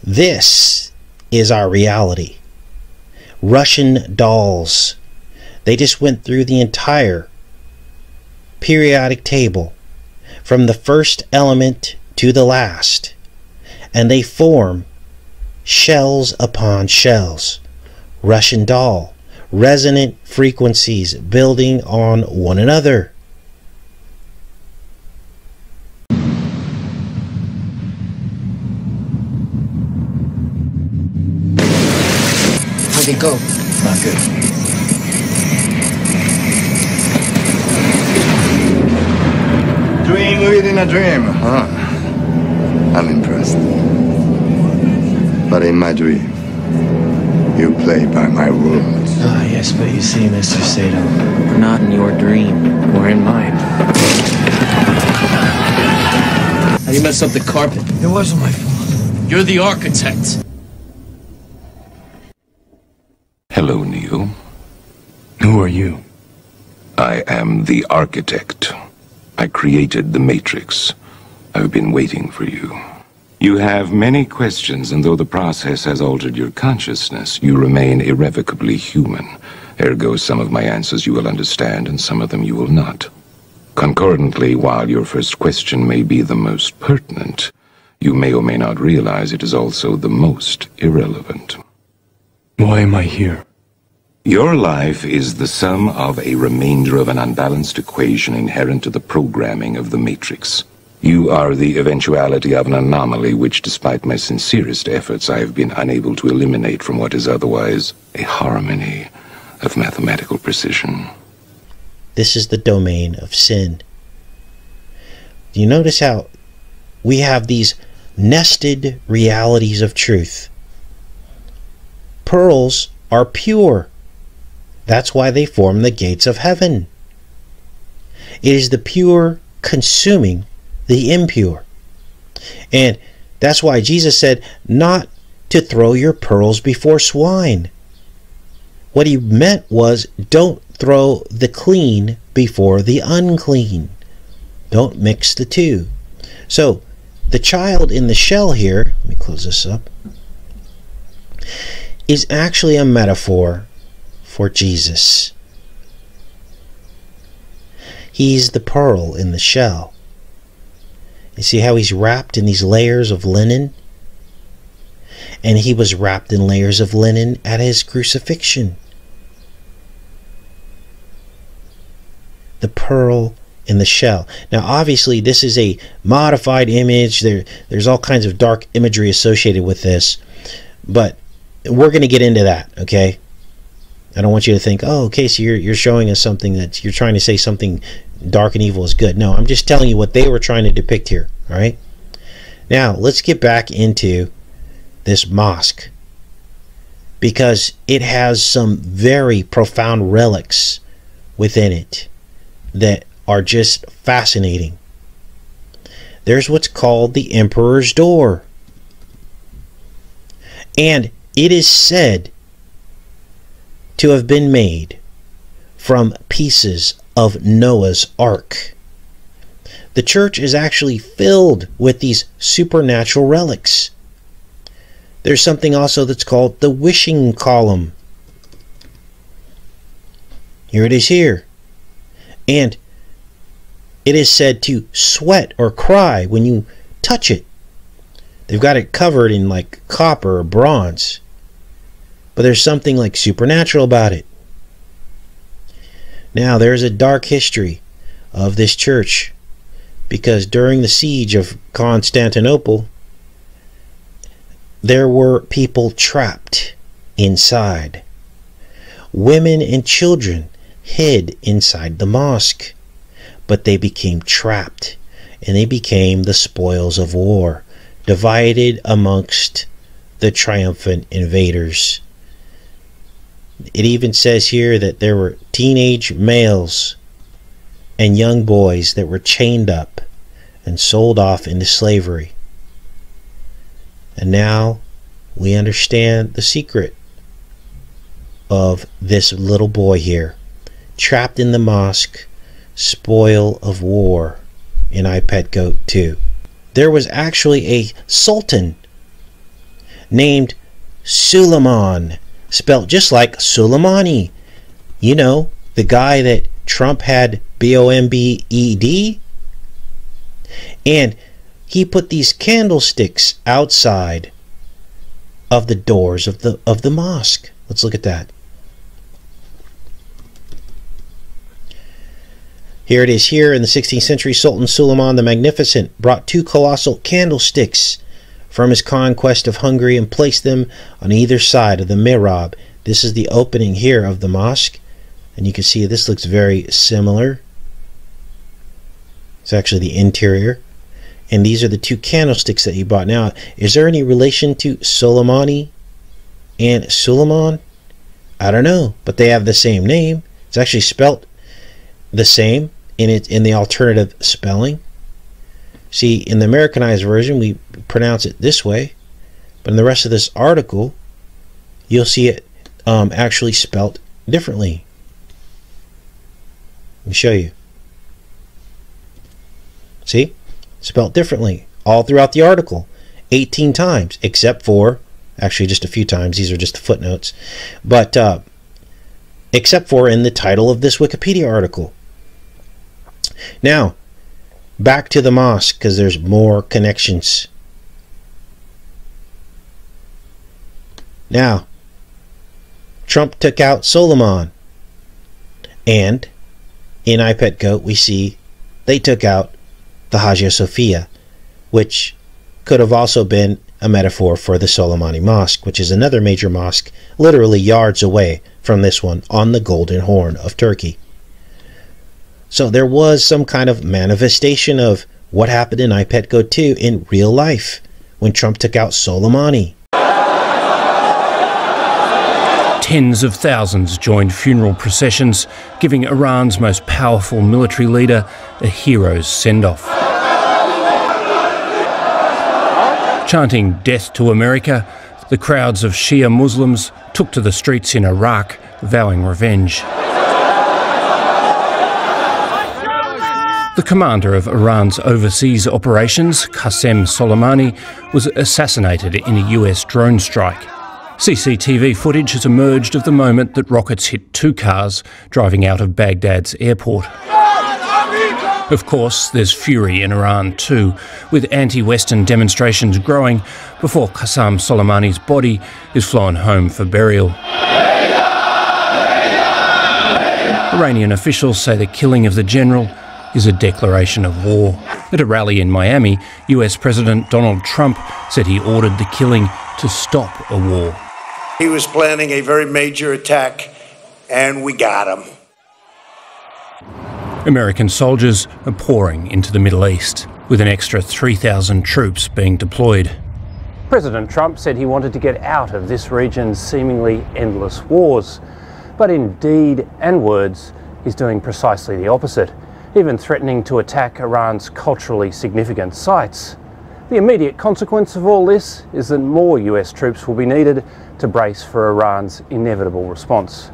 This is our reality. Russian dolls. They just went through the entire periodic table from the first element to the last, and they form shells upon shells. Russian doll. Resonant frequencies building on one another.
How'd it go? Not good.
Dream within a dream, huh? I'm impressed. But in my dream, you play by my rules.
Ah, yes, but you see, Mr. Sato, we're not in your dream. We're in mine.
How you messed up the carpet? It wasn't my fault. You're the architect.
Hello, Neo.
Who are you?
I am the architect. I created the Matrix. I've been waiting for you. You have many questions, and though the process has altered your consciousness, you remain irrevocably human. Ergo, some of my answers you will understand, and some of them you will not. Concordantly, while your first question may be the most pertinent, you may or may not realize it is also the most irrelevant.
Why am I here?
Your life is the sum of a remainder of an unbalanced equation inherent to the programming of the Matrix. You are the eventuality of an anomaly which, despite my sincerest efforts, I have been unable to eliminate from what is otherwise a harmony of mathematical precision.
This is the domain of sin. Do you notice how we have these nested realities of truth? Pearls are pure. That's why they form the gates of heaven. It is the pure consuming the impure. And that's why Jesus said not to throw your pearls before swine. What he meant was don't throw the clean before the unclean. Don't mix the two. So the child in the shell here, let me close this up, is actually a metaphor for Jesus. He's the pearl in the shell. You see how he's wrapped in these layers of linen? and he was wrapped in layers of linen at his crucifixion. The pearl in the shell. Now obviously this is a modified image. There's all kinds of dark imagery associated with this, but we're going to get into that, okay? I don't want you to think, oh, okay, so you're showing us something that you're trying to say something dark and evil is good. No, I'm just telling you what they were trying to depict here, all right? Now, let's get back into this mosque, because it has some very profound relics within it that are just fascinating. There's what's called the Emperor's Door. And it is said to have been made from pieces of Noah's Ark. The church is actually filled with these supernatural relics. There's something also that's called the wishing column. Here it is here. And it is said to sweat or cry when you touch it. They've got it covered in like copper or bronze. But there's something like supernatural about it. Now, there's a dark history of this church, because during the siege of Constantinople, there were people trapped inside. Women and children hid inside the mosque, but they became trapped, and they became the spoils of war, divided amongst the triumphant invaders. It even says here that there were teenage males and young boys that were chained up and sold off into slavery. And now we understand the secret of this little boy here, trapped in the mosque, spoil of war in iPet Goat 2. There was actually a sultan named Suleiman, spelt just like Soleimani. You know, the guy that Trump had bombed. And he put these candlesticks outside of the doors of the mosque. Let's look at that. Here it is here in the 16th century. Sultan Suleiman the Magnificent brought 2 colossal candlesticks from his conquest of Hungary and placed them on either side of the mihrab. This is the opening here of the mosque, and you can see this looks very similar. It's actually the interior, and these are the 2 candlesticks that he bought. Now, is there any relation to Soleimani and Suleiman? I don't know, but they have the same name. It's actually spelt the same in the alternative spelling. See, in the Americanized version, we pronounce it this way, but in the rest of this article, you'll see it actually spelt differently. Let me show you. See? Spelt differently all throughout the article. 18 times, except for, actually just a few times, these are just the footnotes, but except for in the title of this Wikipedia article. Now, back to the mosque, because there's more connections. Now, Trump took out Soleiman, and in iPet Goat we see they took out the Hagia Sophia, which could have also been a metaphor for the Soleimani Mosque, which is another major mosque literally yards away from this one on the Golden Horn of Turkey. So there was some kind of manifestation of what happened in iPet Goat 2 in real life when Trump took out Soleimani.
Tens of thousands joined funeral processions, giving Iran's most powerful military leader a hero's send-off. Chanting "Death to America," the crowds of Shia Muslims took to the streets in Iraq, vowing revenge. The commander of Iran's overseas operations, Qasem Soleimani, was assassinated in a US drone strike. CCTV footage has emerged of the moment that rockets hit 2 cars driving out of Baghdad's airport. Of course, there's fury in Iran too, with anti-Western demonstrations growing before Qasem Soleimani's body is flown home for burial. Iranian officials say the killing of the general is a declaration of war. At a rally in Miami, US President Donald Trump said he ordered the killing to stop a war.
He was planning a very major attack, and we got him.
American soldiers are pouring into the Middle East, with an extra 3,000 troops being deployed. President Trump said he wanted to get out of this region's seemingly endless wars. But in deed and words, he's doing precisely the opposite, even threatening to attack Iran's culturally significant sites. The immediate consequence of all this is that more US troops will be needed to brace for Iran's inevitable response.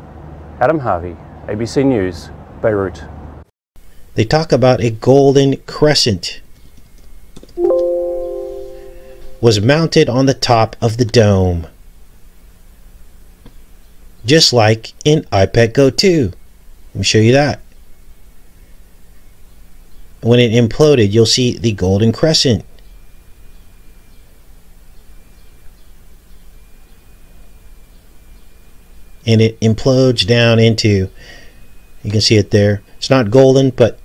Adam Harvey, ABC News, Beirut.
They talk about a golden crescent was mounted on the top of the dome, just like in iPad Go 2. Let me show you that. When it imploded, you'll see the golden crescent. And it implodes down into, you can see it there. It's not golden, but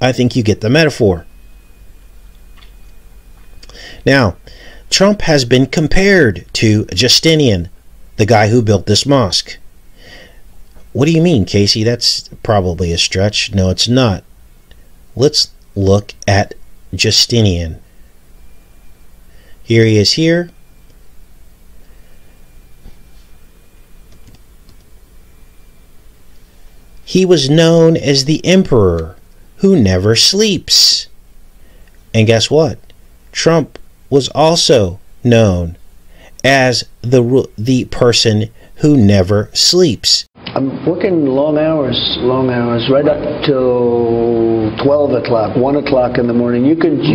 I think you get the metaphor. Now, Trump has been compared to Justinian, the guy who built this mosque. What do you mean, Casey? That's probably a stretch. No, it's not. Let's look at Justinian. Here he is here. He was known as the emperor who never sleeps. And guess what? Trump was also known as the person who never sleeps.
I'm working long hours, right up till 12 o'clock, 1 o'clock in the morning.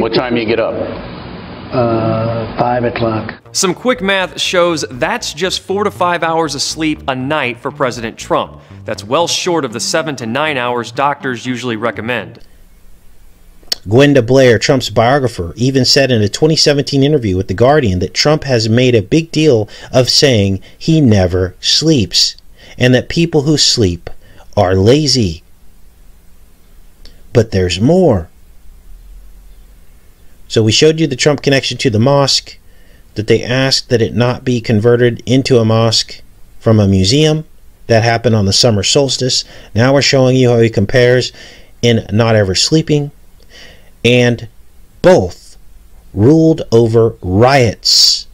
What time do you get up? 5 o'clock.
Some quick math shows that's just 4 to 5 hours of sleep a night for President Trump. That's well short of the 7 to 9 hours doctors usually recommend.
Gwenda Blair, Trump's biographer, even said in a 2017 interview with The Guardian that Trump has made a big deal of saying he never sleeps, and that people who sleep are lazy. But there's more. So we showed you the Trump connection to the mosque, that they asked that it not be converted into a mosque from a museum. That happened on the summer solstice. Now we're showing you how he compares in not ever sleeping. And both ruled over riots.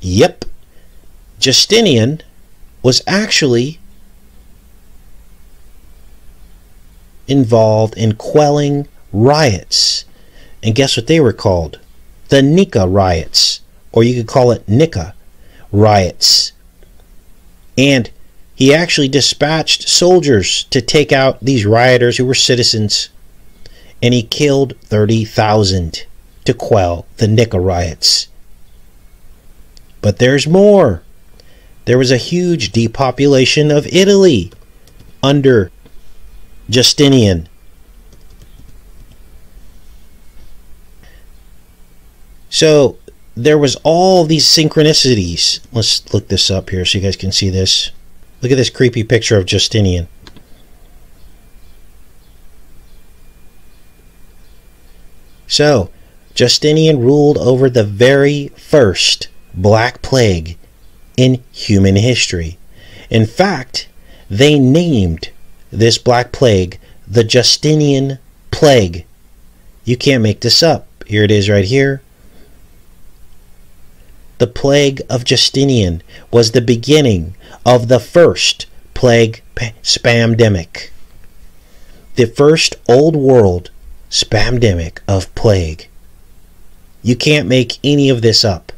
Yep. Justinian was actually involved in quelling riots. And guess what they were called? The Nika riots. Or you could call it Nika riots. And he actually dispatched soldiers to take out these rioters who were citizens. And he killed 30,000 to quell the Nika riots. But there's more. There was a huge depopulation of Italy under Justinian. So there was all these synchronicities. Let's look this up here so you guys can see this. Look at this creepy picture of Justinian. So, Justinian ruled over the very first Black Plague in human history. In fact, they named this Black Plague the Justinian Plague. You can't make this up. Here it is right here. The Plague of Justinian was the beginning of the first plague spamdemic. The first old world spamdemic of plague. You can't make any of this up.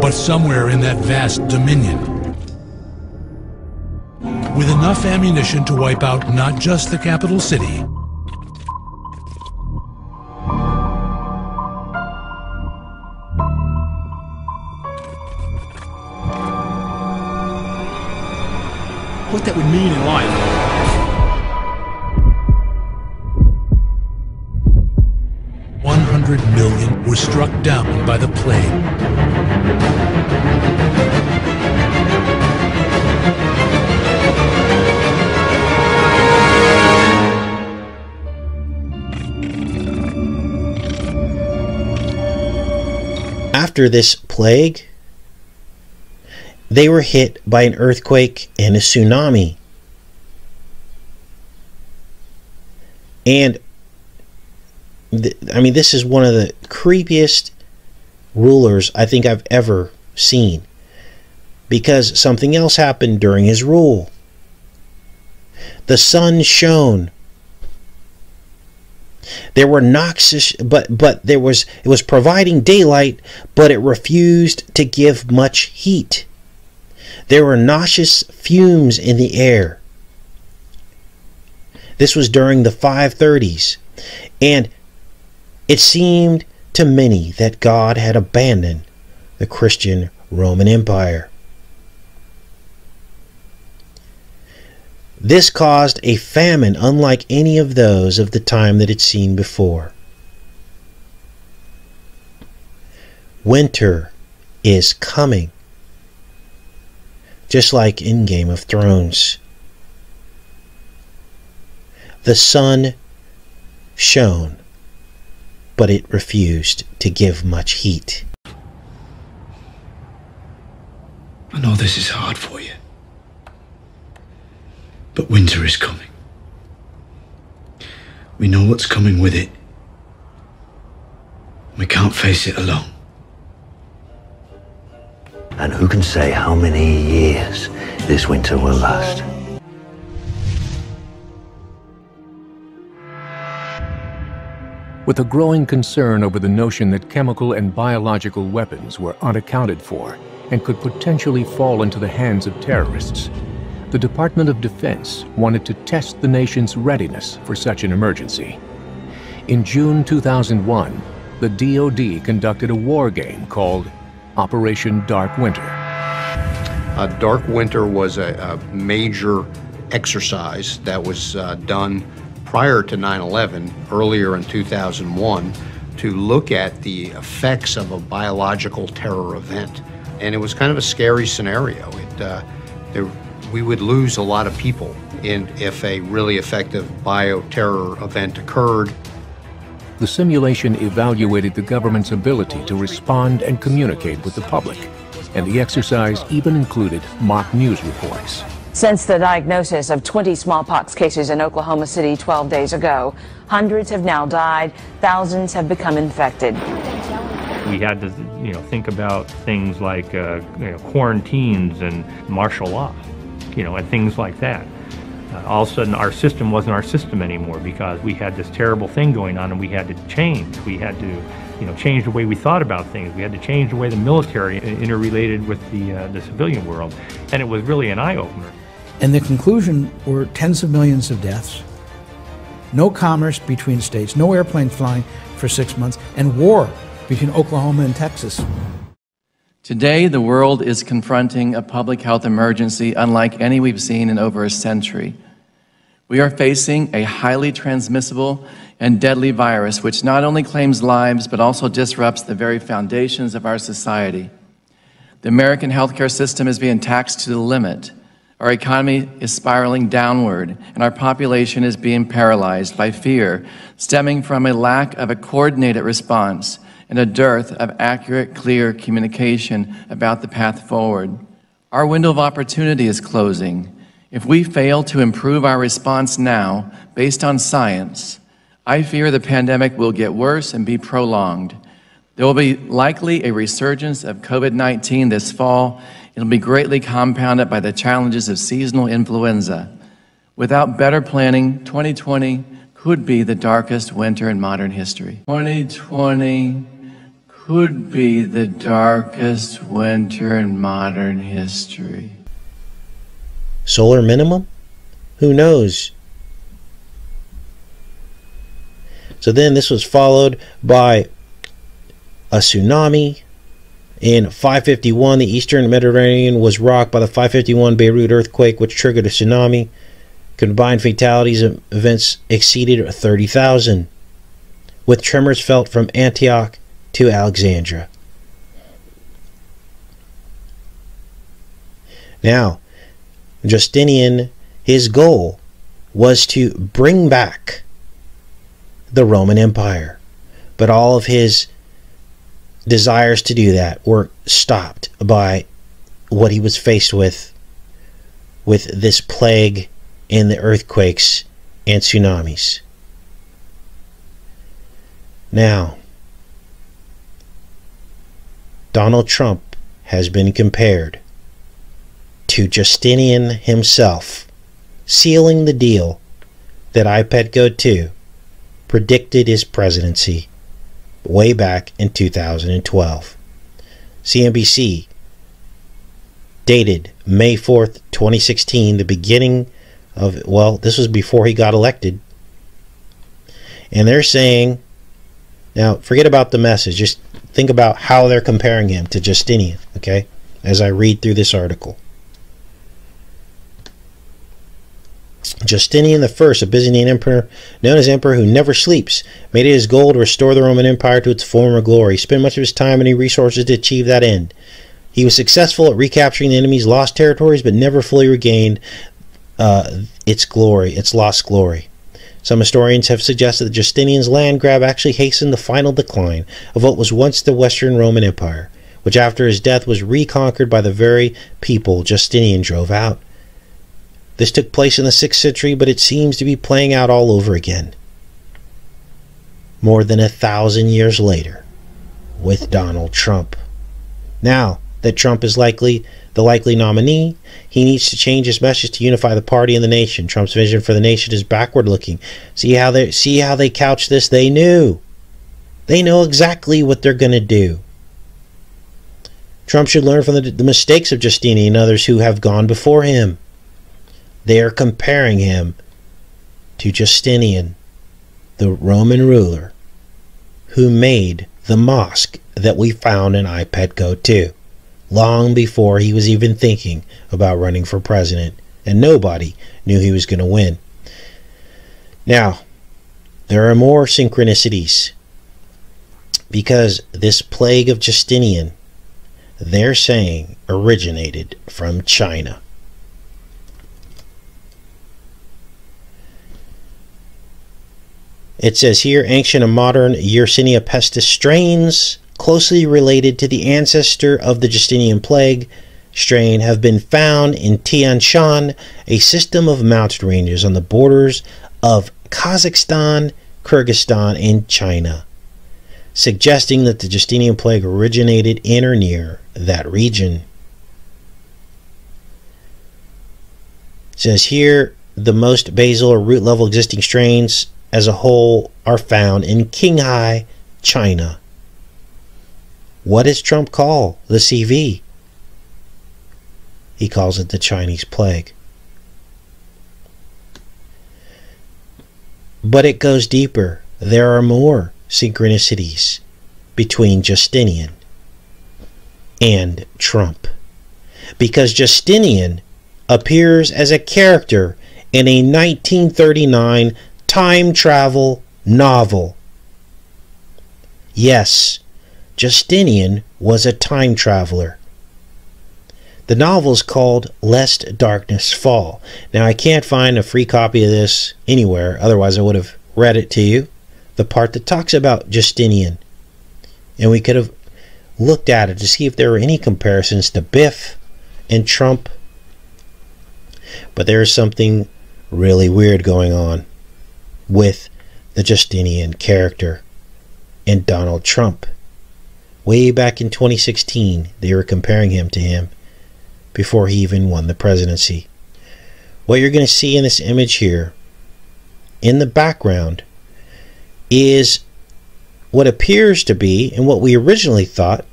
But somewhere in that vast dominion, with enough ammunition to wipe out not just the capital city, what that would mean in life. $100 million were struck down by the plague.
After this plague, they were hit by an earthquake and a tsunami. And I mean, this is one of the creepiest rulers I think I've ever seen, because something else happened during his rule. The sun shone. There were noxious, but it was providing daylight, but it refused to give much heat. There were nauseous fumes in the air. This was during the 530s, and it seemed to many that God had abandoned the Christian Roman Empire. This caused a famine unlike any of those of the time that it's seen before. Winter is coming, just like in Game of Thrones. The sun shone, but it refused to give much heat.
I know this is hard for you, but winter is coming. We know what's coming with it. We can't face it alone.
And who can say how many years this winter will last?
With a growing concern over the notion that chemical and biological weapons were unaccounted for and could potentially fall into the hands of terrorists, the Department of Defense wanted to test the nation's readiness for such an emergency. In June 2001, the DoD conducted a war game called Operation Dark Winter.
Dark Winter was a major exercise that was done prior to 9/11, earlier in 2001, to look at the effects of a biological terror event. And it was kind of a scary scenario. We would lose a lot of people if a really effective bioterror event occurred.
The simulation evaluated the government's ability to respond and communicate with the public, and the exercise even included mock news reports.
Since the diagnosis of 20 smallpox cases in Oklahoma City 12 days ago, hundreds have now died, thousands have become infected.
We had to, think about things like, quarantines and martial law, and things like that. All of a sudden, our system wasn't our system anymore because we had this terrible thing going on, and we had to change. We had to, change the way we thought about things. We had to change the way the military interrelated with the civilian world, and it was really an eye-opener.
And the conclusion were tens of millions of deaths, no commerce between states, no airplanes flying for 6 months, and war between Oklahoma and Texas.
Today, the world is confronting a public health emergency unlike any we've seen in over a century. We are facing a highly transmissible and deadly virus which not only claims lives but also disrupts the very foundations of our society. The American healthcare system is being taxed to the limit. Our economy is spiraling downward, and our population is being paralyzed by fear stemming from a lack of a coordinated response and a dearth of accurate, clear communication about the path forward. Our window of opportunity is closing. If we fail to improve our response now, based on science, I fear the pandemic will get worse and be prolonged. There will be likely a resurgence of COVID-19 this fall. It'll be greatly compounded by the challenges of seasonal influenza. Without better planning, 2020 could be the darkest winter in modern history. 2020 could be the darkest winter in modern history.
Solar minimum? Who knows? So then this was followed by a tsunami In 551, the eastern Mediterranean was rocked by the 551 Beirut earthquake, which triggered a tsunami. Combined fatalities events exceeded 30,000, with tremors felt from Antioch to Alexandria. Now, Justinian, his goal was to bring back the Roman Empire, but all of his desires to do that were stopped by what he was faced with this plague and the earthquakes and tsunamis. Now, Donald Trump has been compared to Justinian himself, sealing the deal that iPetGo 2 predicted his presidency way back in 2012. CNBC dated May 4th, 2016, the beginning of, well, this was before he got elected. And they're saying, now forget about the message, just think about how they're comparing him to Justinian, okay, as I read through this article. Justinian I, a Byzantine emperor, known as emperor who never sleeps, made it his goal to restore the Roman Empire to its former glory. He spent much of his time and resources to achieve that end. He was successful at recapturing the enemy's lost territories, but never fully regained its lost glory. Some historians have suggested that Justinian's land grab actually hastened the final decline of what was once the Western Roman Empire, which after his death was reconquered by the very people Justinian drove out. This took place in the 6th century, but it seems to be playing out all over again, more than 1,000 years later, with Donald Trump. Now that Trump is the likely nominee, he needs to change his message to unify the party and the nation. Trump's vision for the nation is backward-looking. See how they couch this? They know exactly what they're going to do. Trump should learn from the mistakes of Justinian and others who have gone before him. They are comparing him to Justinian, the Roman ruler, who made the mosque that we found in iPetGo 2, long before he was even thinking about running for president, and nobody knew he was going to win. Now, there are more synchronicities, because this plague of Justinian, they're saying, originated from China. It says here, ancient and modern Yersinia pestis strains closely related to the ancestor of the Justinian plague strain have been found in Tian Shan, a system of mountain ranges on the borders of Kazakhstan, Kyrgyzstan, and China, suggesting that the Justinian plague originated in or near that region. It says here, the most basal or root level existing strains as a whole are found in Qinghai, China. What does Trump call the CV? He calls it the Chinese plague. But it goes deeper. There are more synchronicities between Justinian and Trump, because Justinian appears as a character in a 1939 time travel novel. Yes, Justinian was a time traveler. The novel is called Lest Darkness Fall. Now, I can't find a free copy of this anywhere, otherwise I would have read it to you, the part that talks about Justinian, and we could have looked at it to see if there were any comparisons to Biff and Trump. But there is something really weird going on with the Justinian character and Donald Trump. Way back in 2016, they were comparing him to him before he even won the presidency. What you're going to see in this image here, in the background, is what appears to be, and what we originally thought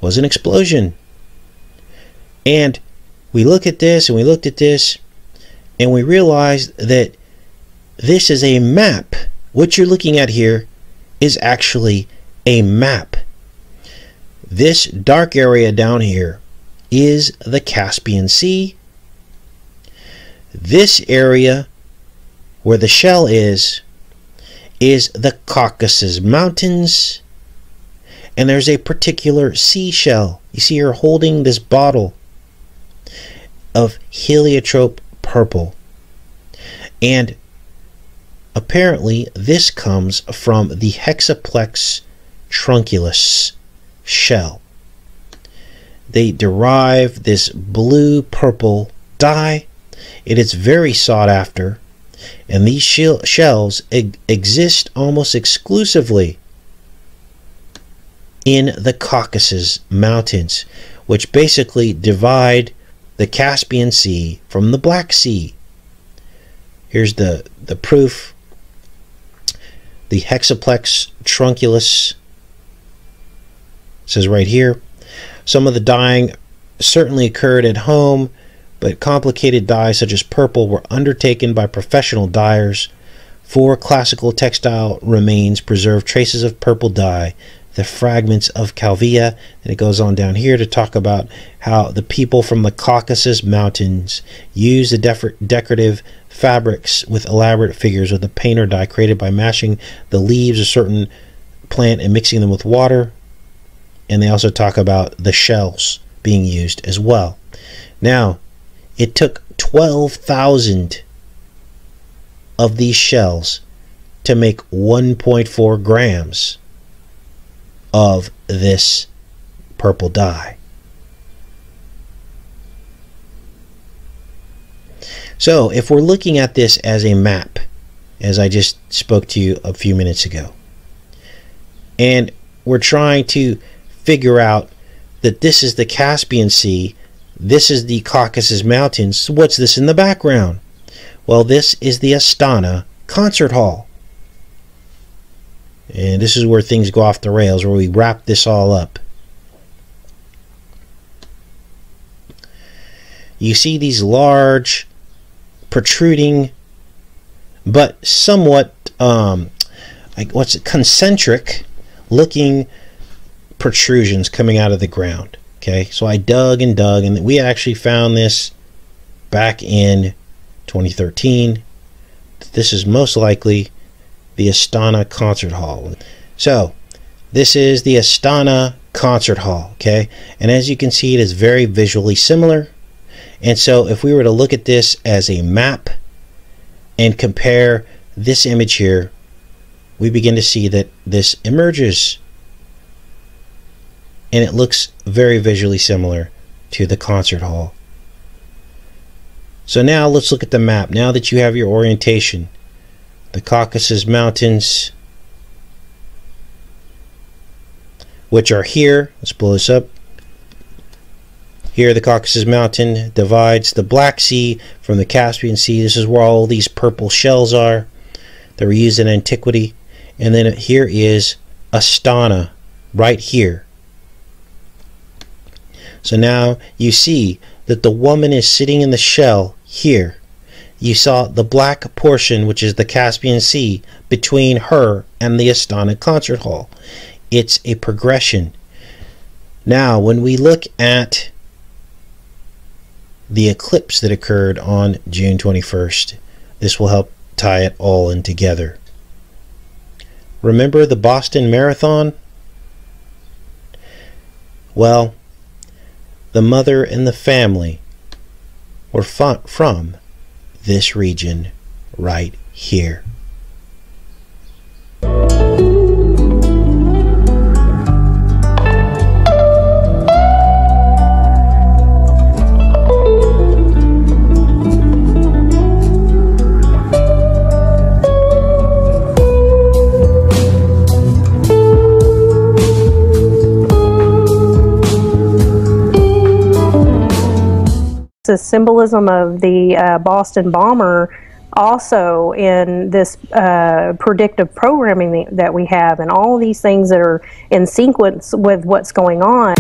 was, an explosion. And we look at this, and we looked at this, and we realized that this is a map. What you're looking at here is actually a map. This dark area down here is the Caspian Sea. This area where the shell is the Caucasus Mountains. And there's a particular seashell. You see her holding this bottle of heliotrope purple. And apparently this comes from the Hexaplex trunculus shell. They derive this blue-purple dye. It is very sought after. And these shells exist almost exclusively in the Caucasus Mountains, which basically divide the Caspian Sea from the Black Sea. Here's the proof. The Hexaplex trunculus says right here, some of the dyeing certainly occurred at home, but complicated dyes such as purple were undertaken by professional dyers. 4 classical textile remains preserve traces of purple dye, the fragments of Calvia. And it goes on down here to talk about how the people from the Caucasus Mountains use the decorative fabrics with elaborate figures with a paint or dye created by mashing the leaves of certain plant and mixing them with water. And they also talk about the shells being used as well. Now, it took 12,000 of these shells to make 1.4 grams of this purple dye. So if we're looking at this as a map, as I just spoke to you a few minutes ago, and we're trying to figure out that this is the Caspian Sea, this is the Caucasus Mountains, what's this in the background? Well, this is the Astana Concert Hall. And this is where things go off the rails, where we wrap this all up. You see these large, protruding, but somewhat, concentric looking protrusions coming out of the ground. Okay, so I dug, and we actually found this back in 2013. This is most likely the Astana Concert Hall. So this is the Astana Concert Hall, okay? And as you can see, it is very visually similar. And so if we were to look at this as a map and compare this image here, we begin to see that this emerges. And it looks very visually similar to the concert hall. So now let's look at the map. Now that you have your orientation, the Caucasus Mountains, which are here. Let's blow this up. Here the Caucasus Mountain divides the Black Sea from the Caspian Sea. This is where all these purple shells are that were used in antiquity. And then here is Astana right here. So now you see that the woman is sitting in the shell here. You saw the black portion, which is the Caspian Sea, between her and the Astana Concert Hall. It's a progression. Now, when we look at the eclipse that occurred on June 21st, this will help tie it all in together. Remember the Boston Marathon? Well, the mother and the family were from this region right here.
The symbolism of the Boston bomber also in this predictive programming that we have, and all of these things that are in sequence with what's going on.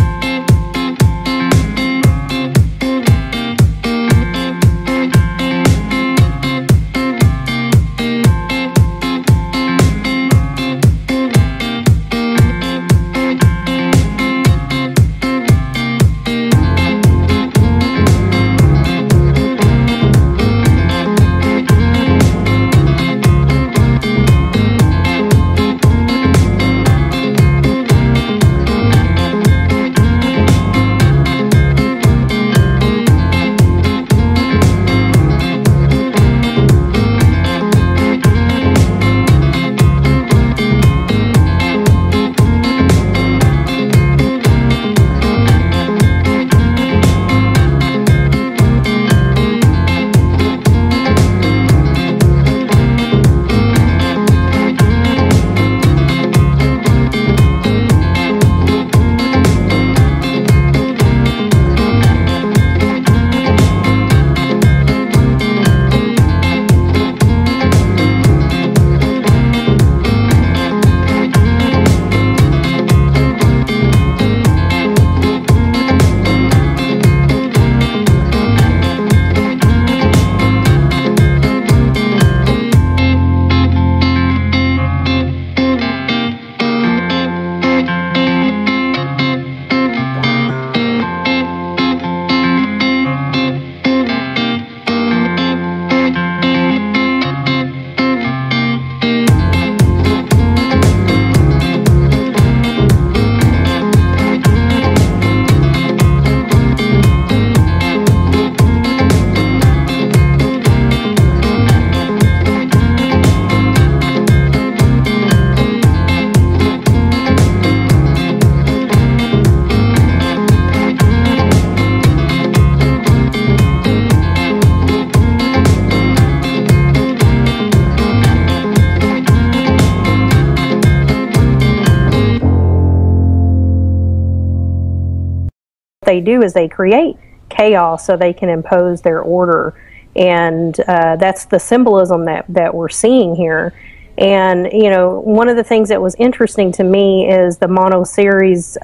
they do is they create chaos so they can impose their order. And that's the symbolism that we're seeing here. And, you know, one of the things that was interesting to me is the Monoceres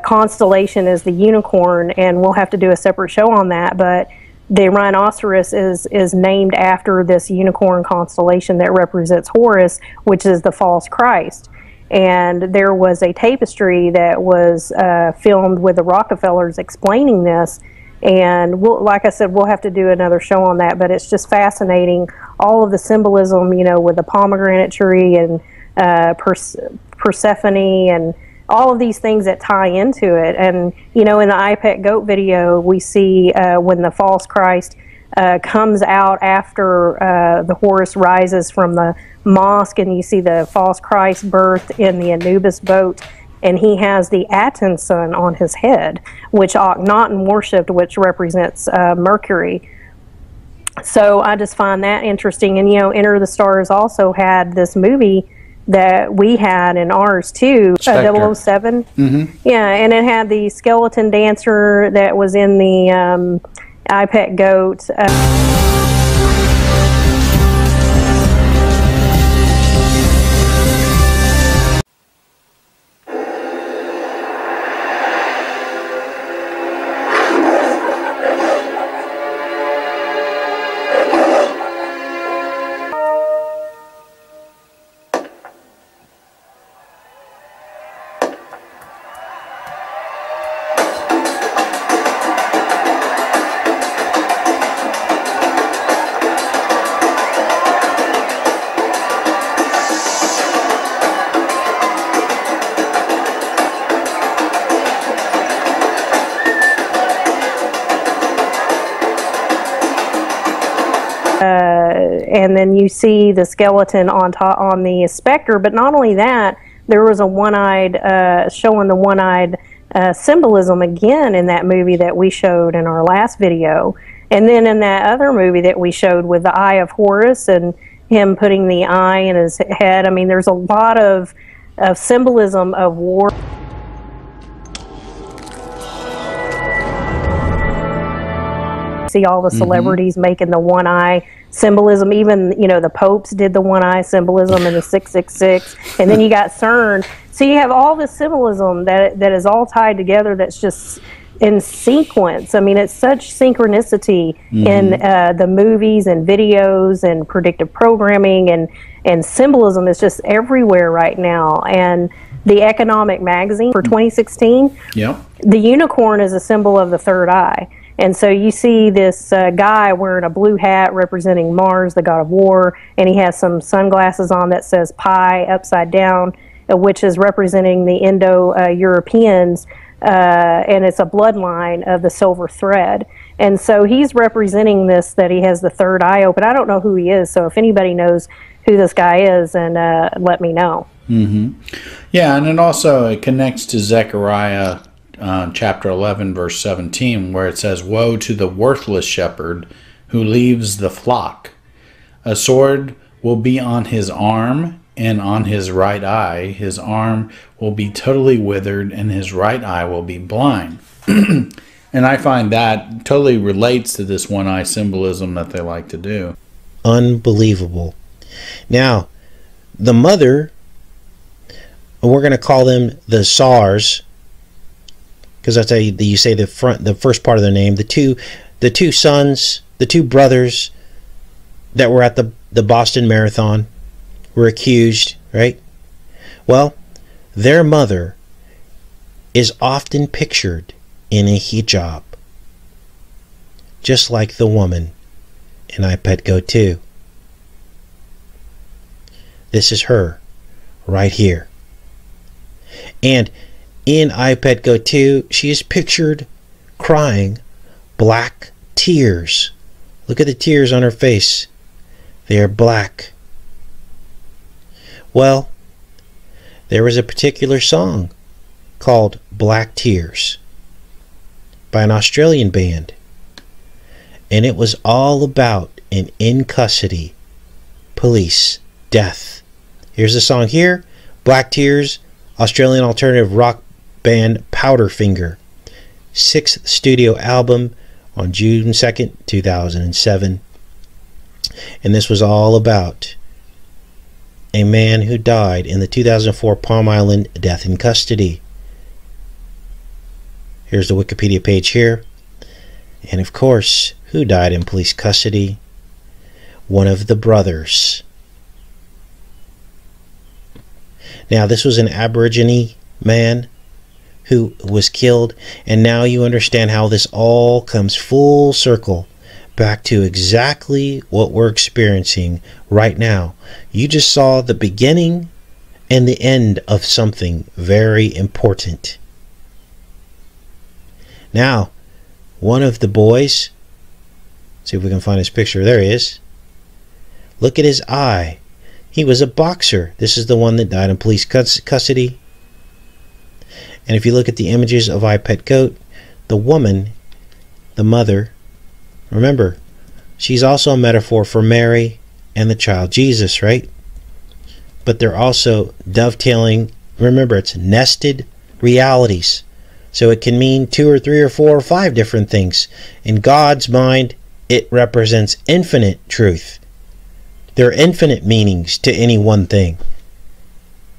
constellation is the unicorn, and we'll have to do a separate show on that, but the rhinoceros is named after this unicorn constellation that represents Horus, which is the false Christ. And there was a tapestry that was filmed with the Rockefellers explaining this. And like I said, we'll have to do another show on that, but it's just fascinating, all of the symbolism, you know, with the pomegranate tree and Persephone and all of these things that tie into it. And, you know, in the I Pet Goat video, we see when the false Christ comes out after the Horus rises from the mosque, and you see the false Christ birthed in the Anubis boat, and he has the Aten sun on his head, which Akhenaten worshipped, which represents Mercury. So I just find that interesting. And, you know, Enter the Stars also had this movie that we had in ours too, 007. Yeah, and it had the skeleton dancer that was in the I Pet Goat. And then you see the skeleton on top on the specter. But not only that, there was a one-eyed showing the one-eyed symbolism again in that movie that we showed in our last video. And then in that other movie that we showed with the Eye of Horus and him putting the eye in his head. I mean, there's a lot of symbolism of war. See all the celebrities making the one eye symbolism. Even, you know, the popes did the one eye symbolism in the 666, and then you got CERN. So you have all this symbolism that is all tied together, that's just in sequence. I mean, it's such synchronicity in the movies and videos and predictive programming, and symbolism is just everywhere right now. And the Economic Magazine for 2016, the unicorn is a symbol of the third eye. And so you see this guy wearing a blue hat representing Mars, the god of war, and he has some sunglasses on that says Pi upside down, which is representing the Indo-Europeans, and it's a bloodline of the silver thread. And so he's representing this, that he has the third eye open. I don't know who he is, so if anybody knows who this guy is, and let me know.
Yeah, and it connects to Zechariah chapter 11 verse 17, where it says, "Woe to the worthless shepherd who leaves the flock. A sword will be on his arm and on his right eye. His arm will be totally withered and his right eye will be blind." And I find that totally relates to this one eye symbolism that they like to do.
Unbelievable. Now, the mother, we're going to call them the SARS, because that's how you say the first part of their name. The two sons, the two brothers that were at the Boston Marathon were accused, right? Well, their mother is often pictured in a hijab, just like the woman in I Pet Goat 2. This is her right here. And in I Pet Goat 2, she is pictured crying black tears. Look at the tears on her face. They are black. Well, there was a particular song called Black Tears by an Australian band. And it was all about an in-custody police death. Here's the song here, Black Tears, Australian alternative rock band Powderfinger. 6th studio album on June 2nd, 2007. And this was all about a man who died in the 2004 Palm Island death in custody. Here's the Wikipedia page here. And of course, who died in police custody? One of the brothers. Now, this was an Aborigine man who was killed, and now you understand how this all comes full circle back to exactly what we're experiencing right now. You just saw the beginning and the end of something very important. Now, one of the boys, see if we can find his picture. There he is. Look at his eye. He was a boxer. This is the one that died in police custody. And if you look at the images of iPetGoat, the woman, the mother, remember, she's also a metaphor for Mary and the child Jesus, right? But they're also dovetailing. Remember, it's nested realities. So it can mean 2 or 3 or 4 or 5 different things. In God's mind, it represents infinite truth. There are infinite meanings to any one thing.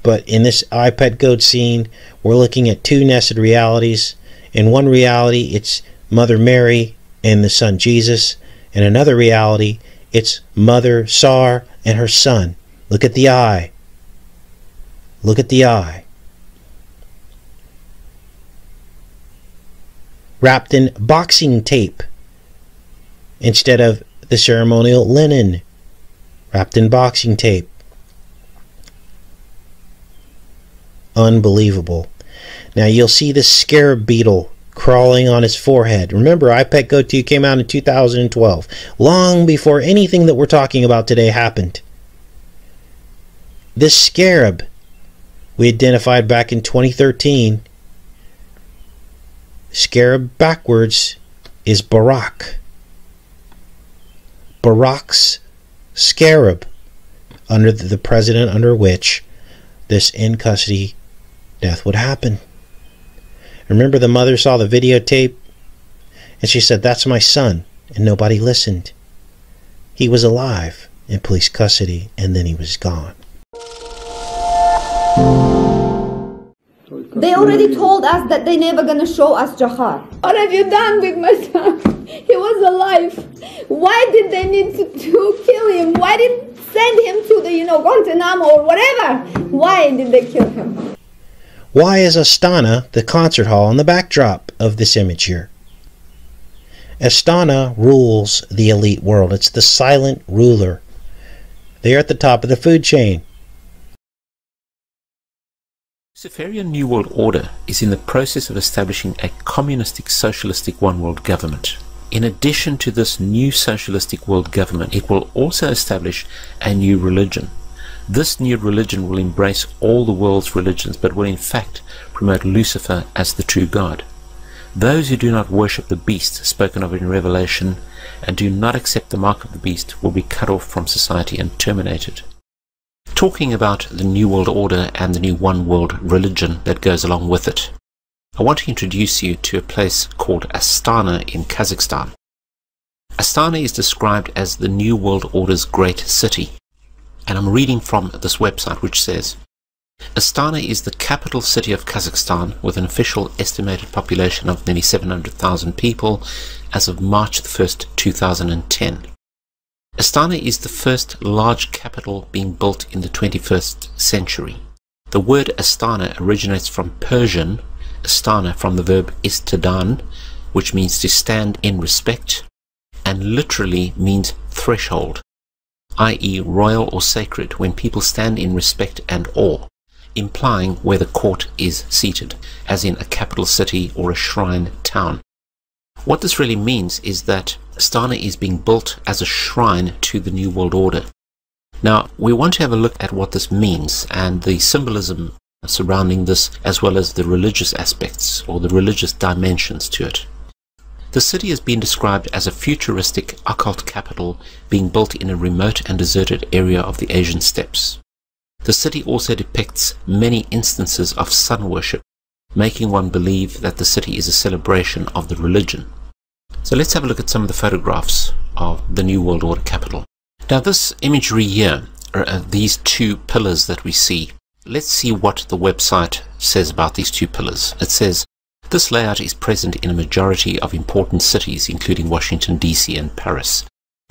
But in this iPetGoat scene, we're looking at 2 nested realities. In one reality, it's Mother Mary and the son Jesus. In another reality, it's Mother Sar and her son. Look at the eye. Look at the eye. Wrapped in boxing tape instead of the ceremonial linen. Wrapped in boxing tape. Unbelievable. Now you'll see the scarab beetle crawling on his forehead. Remember, iPetGoat 2 came out in 2012, long before anything that we're talking about today happened. This scarab we identified back in 2013. Scarab backwards is Barak. Barak's scarab, under the president under which this in custody death would happen. Remember, the mother saw the videotape and she said, "That's my son," and nobody listened. He was alive in police custody and then he was gone.
They already told us that they're never gonna show us Jahar. What have you done with my son? He was alive. Why did they need to kill him? Why didn't send him to the, Guantanamo or whatever? Why did they kill him?
Why is Astana the concert hall on the backdrop of this image here? Astana rules the elite world. It's the silent ruler. They're at the top of the food chain.
Luciferian New World Order is in the process of establishing a communistic, socialistic one-world government. In addition to this new socialistic world government, it will also establish a new religion. This new religion will embrace all the world's religions, but will in fact promote Lucifer as the true God. Those who do not worship the beast spoken of in Revelation and do not accept the mark of the beast will be cut off from society and terminated. Talking about the New World Order and the new one world religion that goes along with it, I want to introduce you to a place called Astana in Kazakhstan. Astana is described as the New World Order's great city, and I'm reading from this website which says, Astana is the capital city of Kazakhstan with an official estimated population of nearly 700,000 people as of March 1st, 2010. Astana is the first large capital being built in the 21st century. The word Astana originates from Persian, Astana from the verb istadan, which means to stand in respect, and literally means threshold, i.e. royal or sacred, when people stand in respect and awe, implying where the court is seated, as in a capital city or a shrine town. What this really means is that Astana is being built as a shrine to the New World Order. Now, we want to have a look at what this means and the symbolism surrounding this, as well as the religious aspects or the religious dimensions to it. The city has been described as a futuristic occult capital being built in a remote and deserted area of the Asian steppes. The city also depicts many instances of sun worship, making one believe that the city is a celebration of the religion. So let's have a look at some of the photographs of the New World Order capital. Now this imagery here, these two pillars that we see, let's see what the website says about these two pillars. It says, this layout is present in a majority of important cities, including Washington, D.C. and Paris.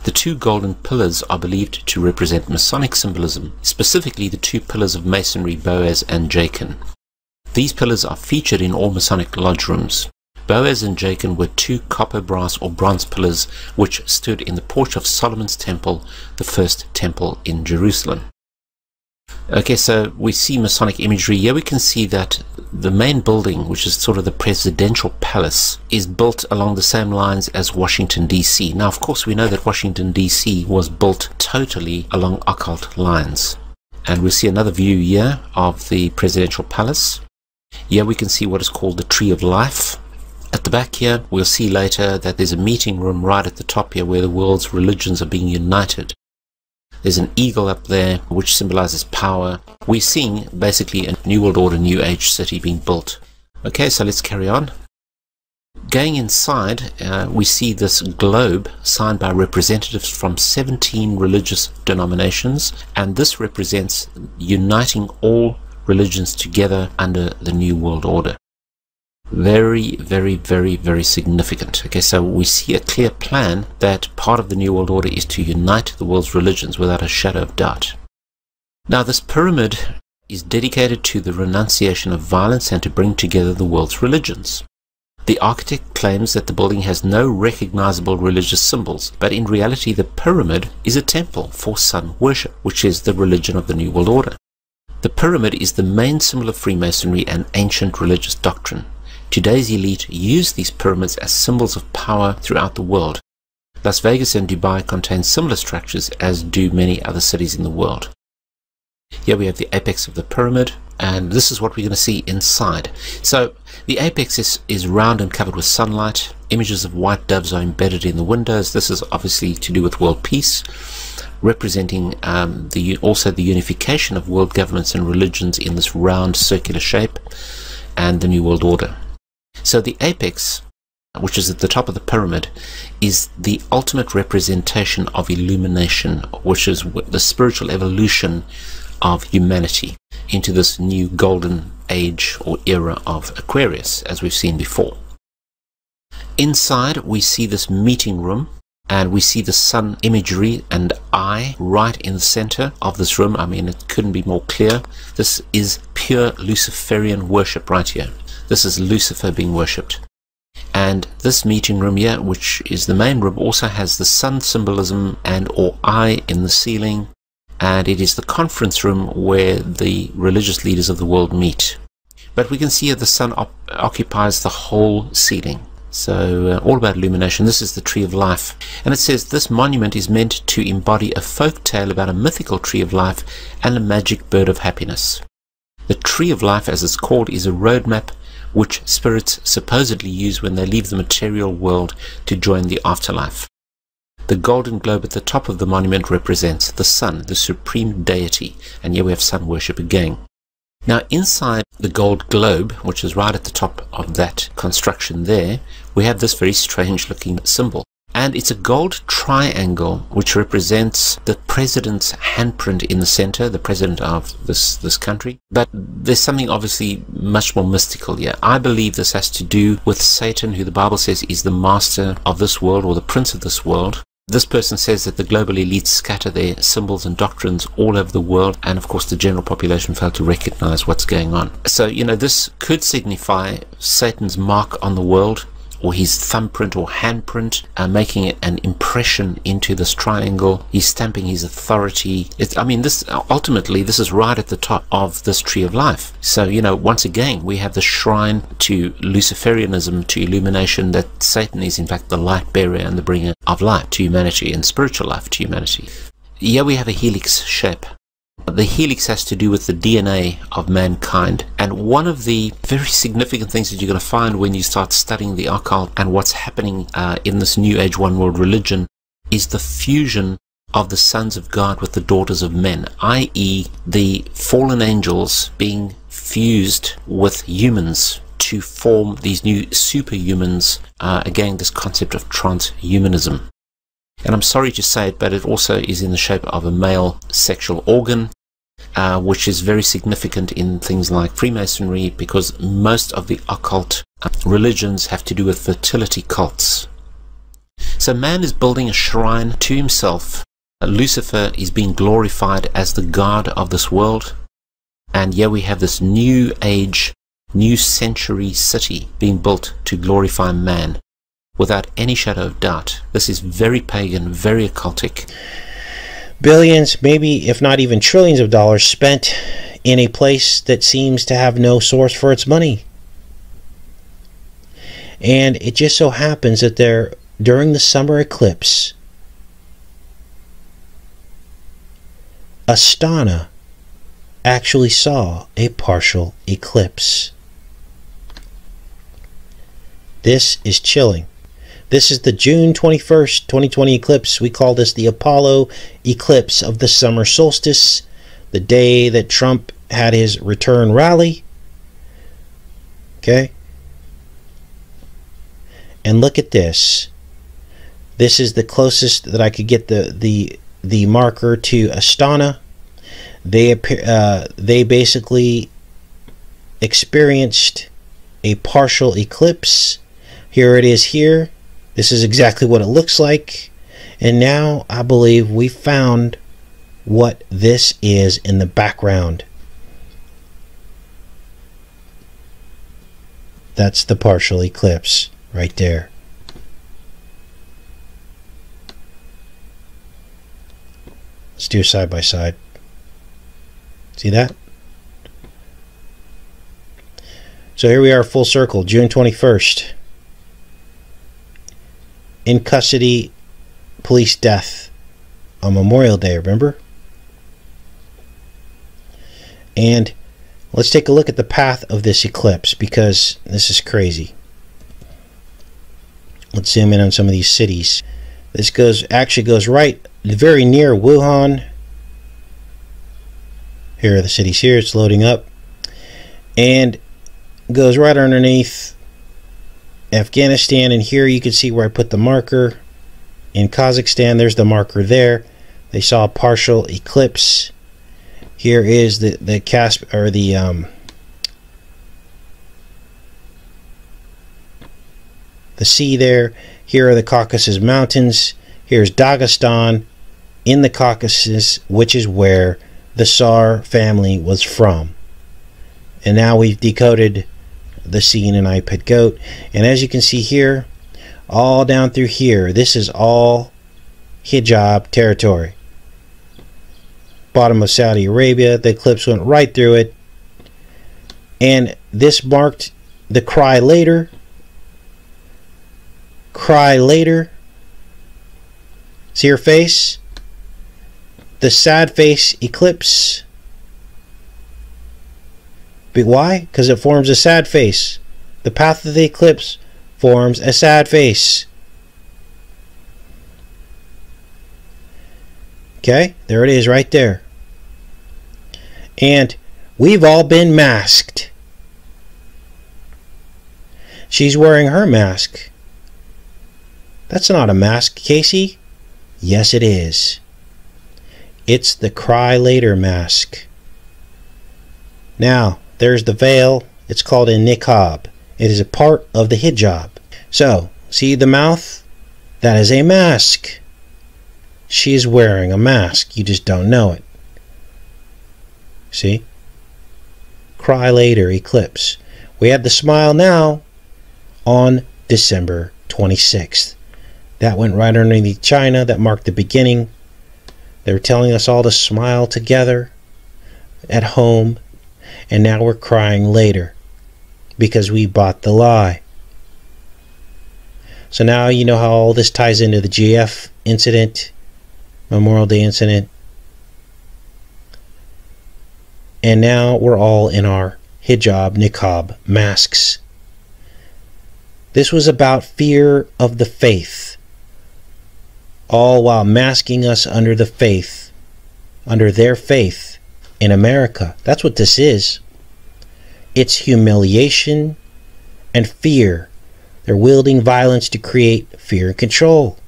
The two golden pillars are believed to represent Masonic symbolism, specifically the two pillars of masonry, Boaz and Jachin. These pillars are featured in all Masonic lodge rooms. Boaz and Jachin were two copper, brass or bronze pillars which stood in the porch of Solomon's temple, the first temple in Jerusalem. Okay, so we see Masonic imagery. Here we can see that the main building, which is sort of the presidential palace, is built along the same lines as Washington, D.C. Now, of course, we know that Washington, D.C. was built totally along occult lines. And we'll see another view here of the presidential palace. Here we can see what is called the Tree of Life. At the back here, we'll see later that there's a meeting room right at the top here where the world's religions are being united. There's an eagle up there which symbolizes power. We're seeing basically a New World Order, New Age city being built. Okay, so let's carry on. Going inside, we see this globe signed by representatives from 17 religious denominations, and this represents uniting all religions together under the New World Order. Very, very, very, very significant. Okay, so we see a clear plan that part of the New World Order is to unite the world's religions without a shadow of doubt. Now, this pyramid is dedicated to the renunciation of violence and to bring together the world's religions. The architect claims that the building has no recognizable religious symbols, but in reality the pyramid is a temple for sun worship, which is the religion of the New World Order. The pyramid is the main symbol of Freemasonry and ancient religious doctrine. Today's elite use these pyramids as symbols of power throughout the world. Las Vegas and Dubai contain similar structures, as do many other cities in the world. Here we have the apex of the pyramid, and this is what we're going to see inside. So the apex is round and covered with sunlight. Images of white doves are embedded in the windows. This is obviously to do with world peace, representing also the unification of world governments and religions in this round circular shape, and the New World Order. So the apex, which is at the top of the pyramid, is the ultimate representation of illumination, which is the spiritual evolution of humanity into this new golden age or era of Aquarius, as we've seen before. Inside we see this meeting room, and we see the sun imagery and eye right in the center of this room. I mean, it couldn't be more clear. This is pure Luciferian worship right here. This is Lucifer being worshipped. And this meeting room here, which is the main room, also has the sun symbolism and or eye in the ceiling, and it is the conference room where the religious leaders of the world meet. But we can see here the sun occupies the whole ceiling. So all about illumination. This is the Tree of Life, and it says this monument is meant to embody a folk tale about a mythical tree of life and a magic bird of happiness. The Tree of Life, as it's called, is a roadmap which spirits supposedly use when they leave the material world to join the afterlife. The golden globe at the top of the monument represents the sun, the supreme deity, and here we have sun worship again. Now inside the gold globe, which is right at the top of that construction there, we have this very strange looking symbol. And it's a gold triangle which represents the president's handprint in the center, the president of this country. But there's something obviously much more mystical here. I believe this has to do with Satan, who the Bible says is the master of this world, or the prince of this world. This person says that the global elites scatter their symbols and doctrines all over the world, and of course the general population fail to recognize what's going on. So, you know, this could signify Satan's mark on the world, or his thumbprint or handprint, making it an impression into this triangle. He's stamping his authority. I mean, this ultimately, this is right at the top of this Tree of Life. So, you know, once again, we have the shrine to Luciferianism, to illumination, that Satan is in fact the light bearer and the bringer of light to humanity and spiritual life to humanity. Here we have a helix shape. The helix has to do with the DNA of mankind, and one of the very significant things that you're going to find when you start studying the occult and what's happening in this New Age One World religion is the fusion of the sons of God with the daughters of men, i.e. the fallen angels being fused with humans to form these new superhumans, again, this concept of transhumanism. And I'm sorry to say it, but it also is in the shape of a male sexual organ, which is very significant in things like Freemasonry, because most of the occult religions have to do with fertility cults. So man is building a shrine to himself. Lucifer is being glorified as the god of this world. And here we have this new age, new century city being built to glorify man, without any shadow of doubt. This is very pagan, very occultic.
Billions, maybe if not even trillions of dollars spent in a place that seems to have no source for its money. And it just so happens that there, during the summer eclipse, Astana actually saw a partial eclipse. This is chilling. This is the June 21st, 2020 eclipse. We call this the Apollo eclipse of the summer solstice, the day that Trump had his return rally. Okay? And look at this. This is the closest that I could get the marker to Astana. They basically experienced a partial eclipse. Here it is here. This is exactly what it looks like. And now I believe we found what this is in the background. That's the partial eclipse right there. Let's do side by side. See that? So here we are, full circle, June 21st. In custody, police death on Memorial Day, remember? And let's take a look at the path of this eclipse, because this is crazy. Let's zoom in on some of these cities. This actually goes right very near Wuhan. Here are the cities here. It's loading up. And goes right underneath Afghanistan. And here you can see where I put the marker. In Kazakhstan, there's the marker there. They saw a partial eclipse. Here is the sea there. Here are the Caucasus Mountains. Here's Dagestan in the Caucasus, which is where the Tsar family was from. And now we've decoded the scene in iPad Goat. And as you can see here, all down through here, this is all hijab territory. Bottom of Saudi Arabia, the eclipse went right through it. And this marked the cry later. Cry later. See her face? The sad face eclipse. But why? Because it forms a sad face. The path of the eclipse forms a sad face. Okay, there it is right there. And we've all been masked. She's wearing her mask. That's not a mask, Casey. Yes, it is. It's the Cry Later mask. Now, there's the veil. It's called a niqab. It is a part of the hijab. So, see the mouth? That is a mask. She is wearing a mask. You just don't know it. See? Cry Later eclipse. We have the smile now on December 26th. That went right underneath China. That marked the beginning. They were telling us all to smile together at home. And now we're crying later because we bought the lie. So now you know how all this ties into the GF incident, Memorial Day incident. And now we're all in our hijab, niqab, masks. This was about fear of the faith. All while masking us under the faith, under their faith in America. That's what this is. It's humiliation and fear. They're wielding violence to create fear and control.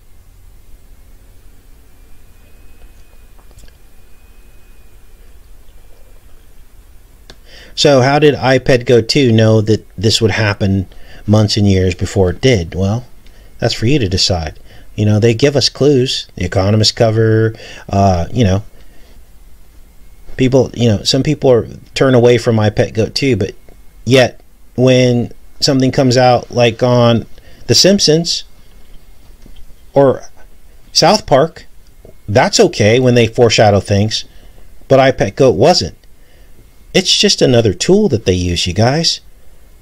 So how did iPetGo 2 know that this would happen months and years before it did? Well, that's for you to decide. You know, they give us clues. The Economist cover, you know, people, you know, some people turn away from iPetGo 2, but yet when something comes out like on The Simpsons or South Park, that's okay when they foreshadow things, but iPetGo wasn't. It's just another tool that they use, you guys.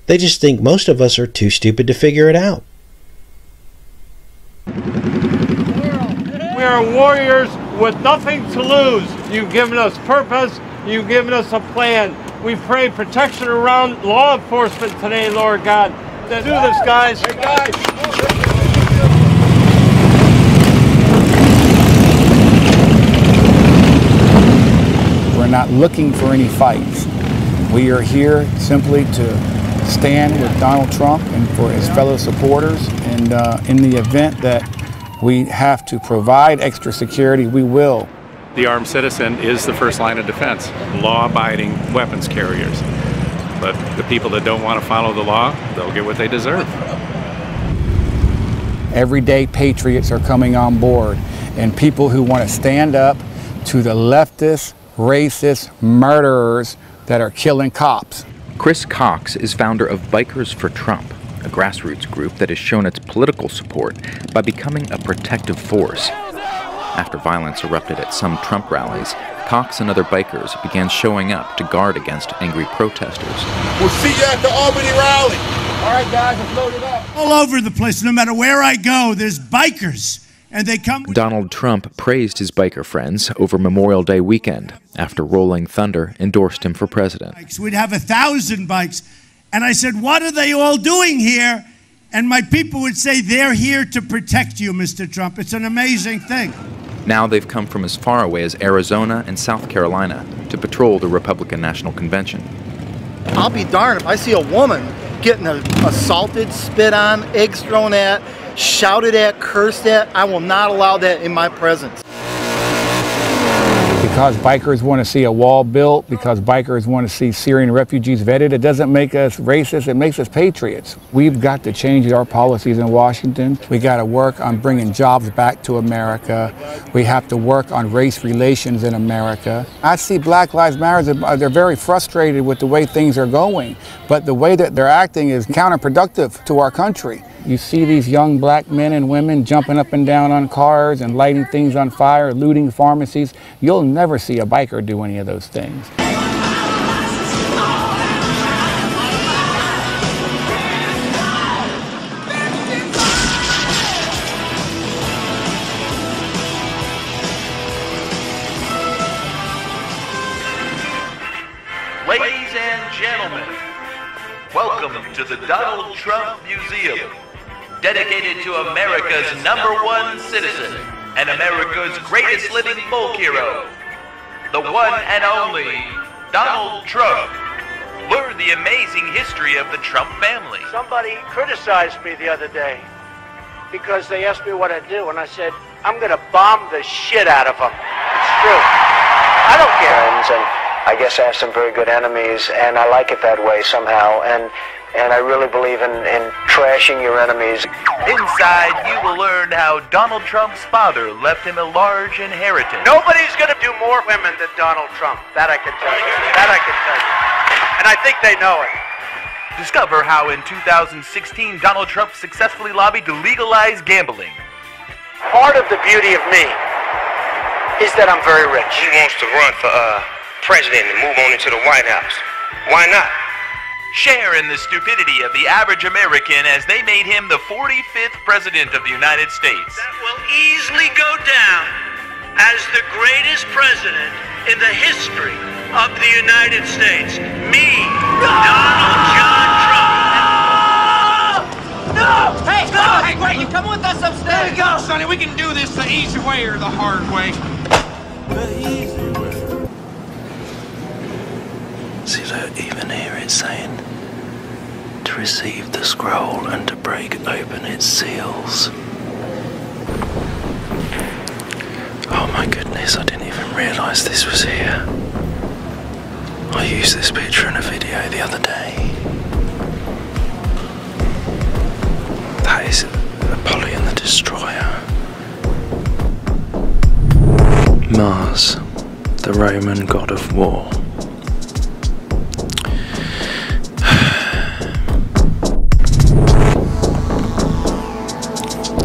They just think most of us are too stupid to figure it out.
We are warriors with nothing to lose. You've given us purpose. You've given us a plan. We pray protection around law enforcement today, Lord God. Let's do this, guys. Hey, guys.
We're not looking for any fights. We are here simply to stand with Donald Trump and for his fellow supporters. And in the event that we have to provide extra security, we will.
The armed citizen is the first line of defense, law-abiding weapons carriers. But the people that don't want to follow the law, they'll get what they deserve.
Everyday patriots are coming on board, and people who want to stand up to the leftist, racist murderers that are killing cops.
Chris Cox is founder of Bikers for Trump, a grassroots group that has shown its political support by becoming a protective force. After violence erupted at some Trump rallies, Cox and other bikers began showing up to guard against angry protesters.
We'll see you at the Albany rally.
All right, guys, let's load it up.
All over the place, no matter where I go, there's bikers. And they come.
Donald Trump praised his biker friends over Memorial Day weekend after Rolling Thunder endorsed him for president.
We'd have 1,000 bikes. And I said, what are they all doing here? And my people would say, they're here to protect you, Mr. Trump. It's an amazing thing.
Now they've come from as far away as Arizona and South Carolina to patrol the Republican National Convention.
I'll be darned if I see a woman getting assaulted, spit on, eggs thrown at, shouted at, cursed at. I will not allow that in my presence.
Because bikers want to see a wall built, because bikers want to see Syrian refugees vetted, it doesn't make us racist, it makes us patriots. We've got to change our policies in Washington. We got to work on bringing jobs back to America. We have to work on race relations in America. I see Black Lives Matter, they're very frustrated with the way things are going, but the way that they're acting is counterproductive to our country. You see these young black men and women jumping up and down on cars and lighting things on fire, looting pharmacies. You'll never see a biker do any of those things.
Ladies and gentlemen, welcome to the Donald Trump Museum, dedicated to America's #1 citizen and America's greatest living folk hero, the one and only Donald Trump. Learn the amazing history of the Trump family.
Somebody criticized me the other day because they asked me what I do, and I said, I'm going to bomb the shit out of them. It's true. I don't care.
Friends, and I guess I have some very good enemies, and I like it that way somehow. And I really believe in trashing your enemies.
Inside, you will learn how Donald Trump's father left him a large inheritance.
Nobody's going to do more women than Donald Trump. That I can tell you. That I can tell you. And I think they know it.
Discover how in 2016 Donald Trump successfully lobbied to legalize gambling.
Part of the beauty of me is that I'm very rich.
He wants to run for president and move on into the White House. Why not?
Share in the stupidity of the average American as they made him the 45th President of the United States.
That will easily go down as the greatest president in the history of the United States. Me, Donald John Trump.
No! Hey, no! Hey, wait, you come with us upstairs. There you go, Sonny. We can do this the easy way or the hard way. The easy way.
See, look, even here it's saying
to receive the scroll and to break open its seals. Oh my goodness, I didn't even realise this was here. I used this picture in a video the other day. That is Apollyon the Destroyer. Mars, the Roman god of war.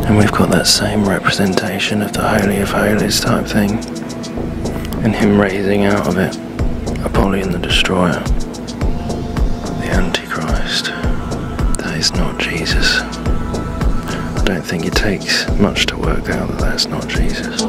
And we've got that same representation of the Holy of Holies type thing, and him raising out of it Apollyon the Destroyer, the Antichrist. That is not Jesus. I don't think it takes much to work out that that's not Jesus.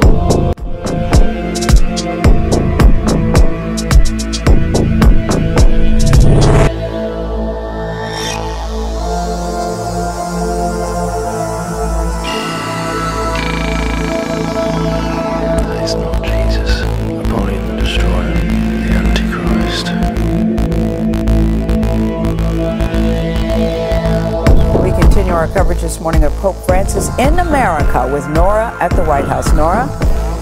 Coverage this morning of Pope Francis in America with Nora at the White House. Nora?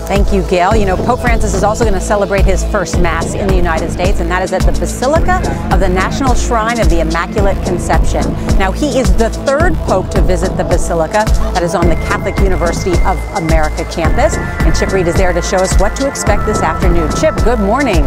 Thank you, Gail. You know, Pope Francis is also going to celebrate his first Mass in the United States, and that is at the Basilica of the National Shrine of the Immaculate Conception. Now, he is the third Pope to visit the Basilica that is on the Catholic University of America campus. And Chip Reed is there to show us what to expect this afternoon. Chip, good morning.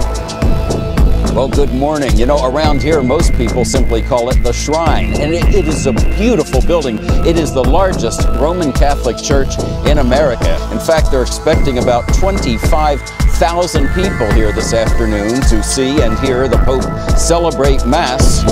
Well, good morning. You know, around here, most people simply call it the Shrine, and it is a beautiful building. It is the largest Roman Catholic church in America. In fact, they're expecting about 25,000 people here this afternoon to see and hear the Pope celebrate Mass.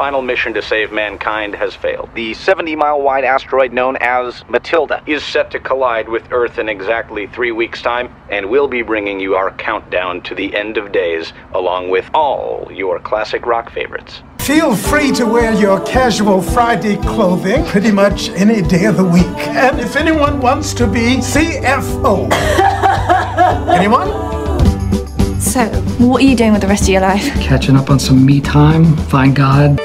final mission to save mankind has failed.
The 70-mile-wide asteroid known as Matilda
is set to collide with Earth in exactly 3 weeks' time, and we'll be bringing you our countdown to the end of days, along with all your classic rock favorites.
Feel free to wear your casual Friday clothing pretty much any day of the week. And if anyone wants to be CFO. Anyone?
So, what are you doing with the rest of your life?
Catching up on some me time, find God.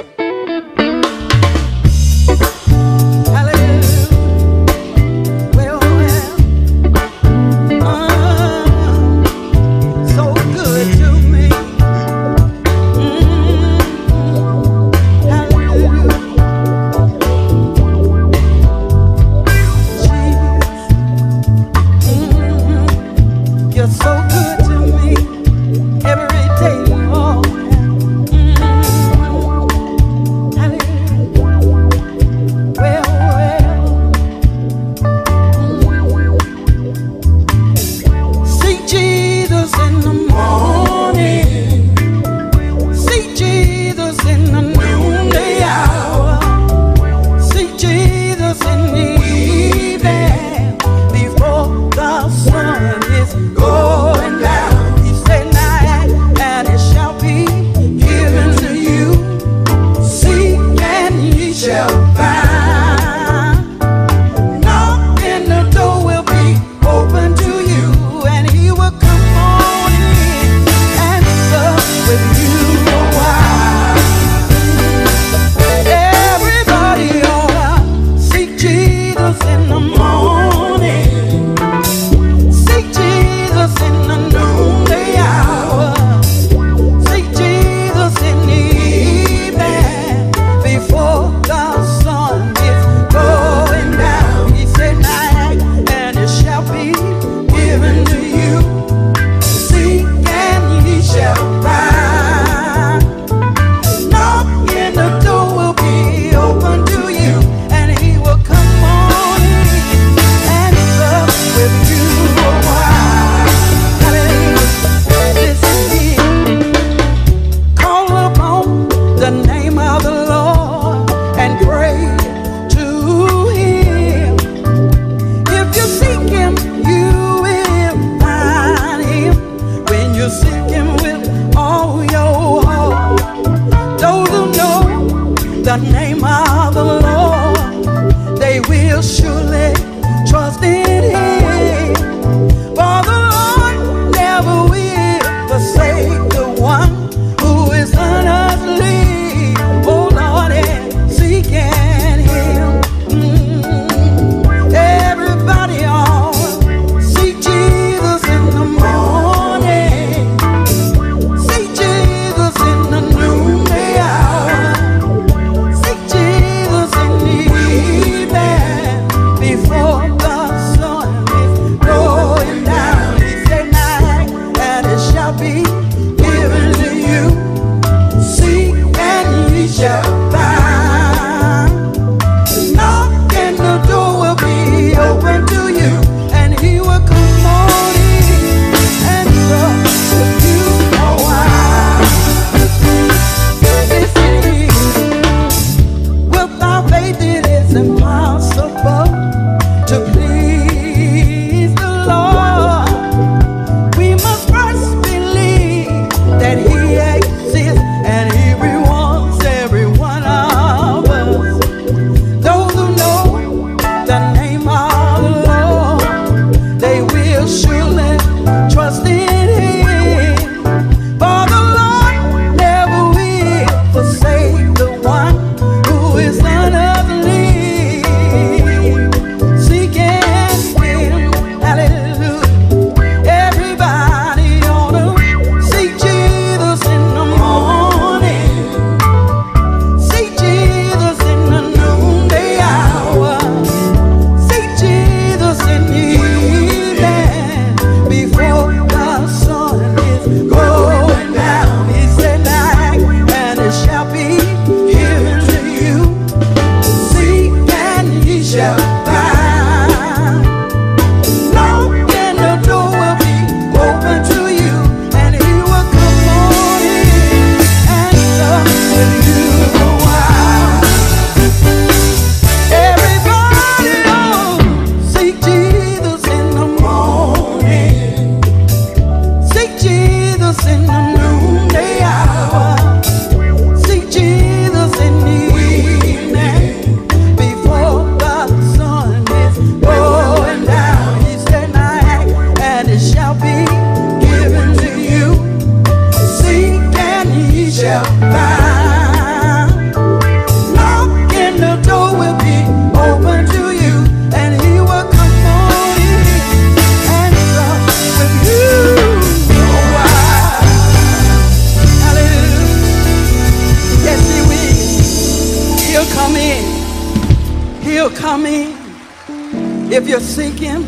He'll come in. If you're seeking,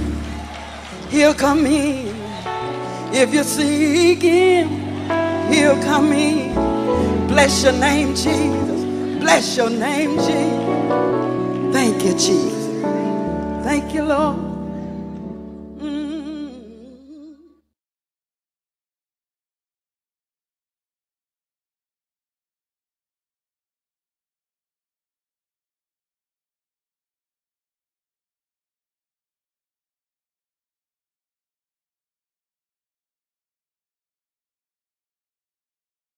he'll come in. If you're seeking, he'll come in. Bless your name, Jesus. Bless your name, Jesus. Thank you, Jesus. Thank you, Lord.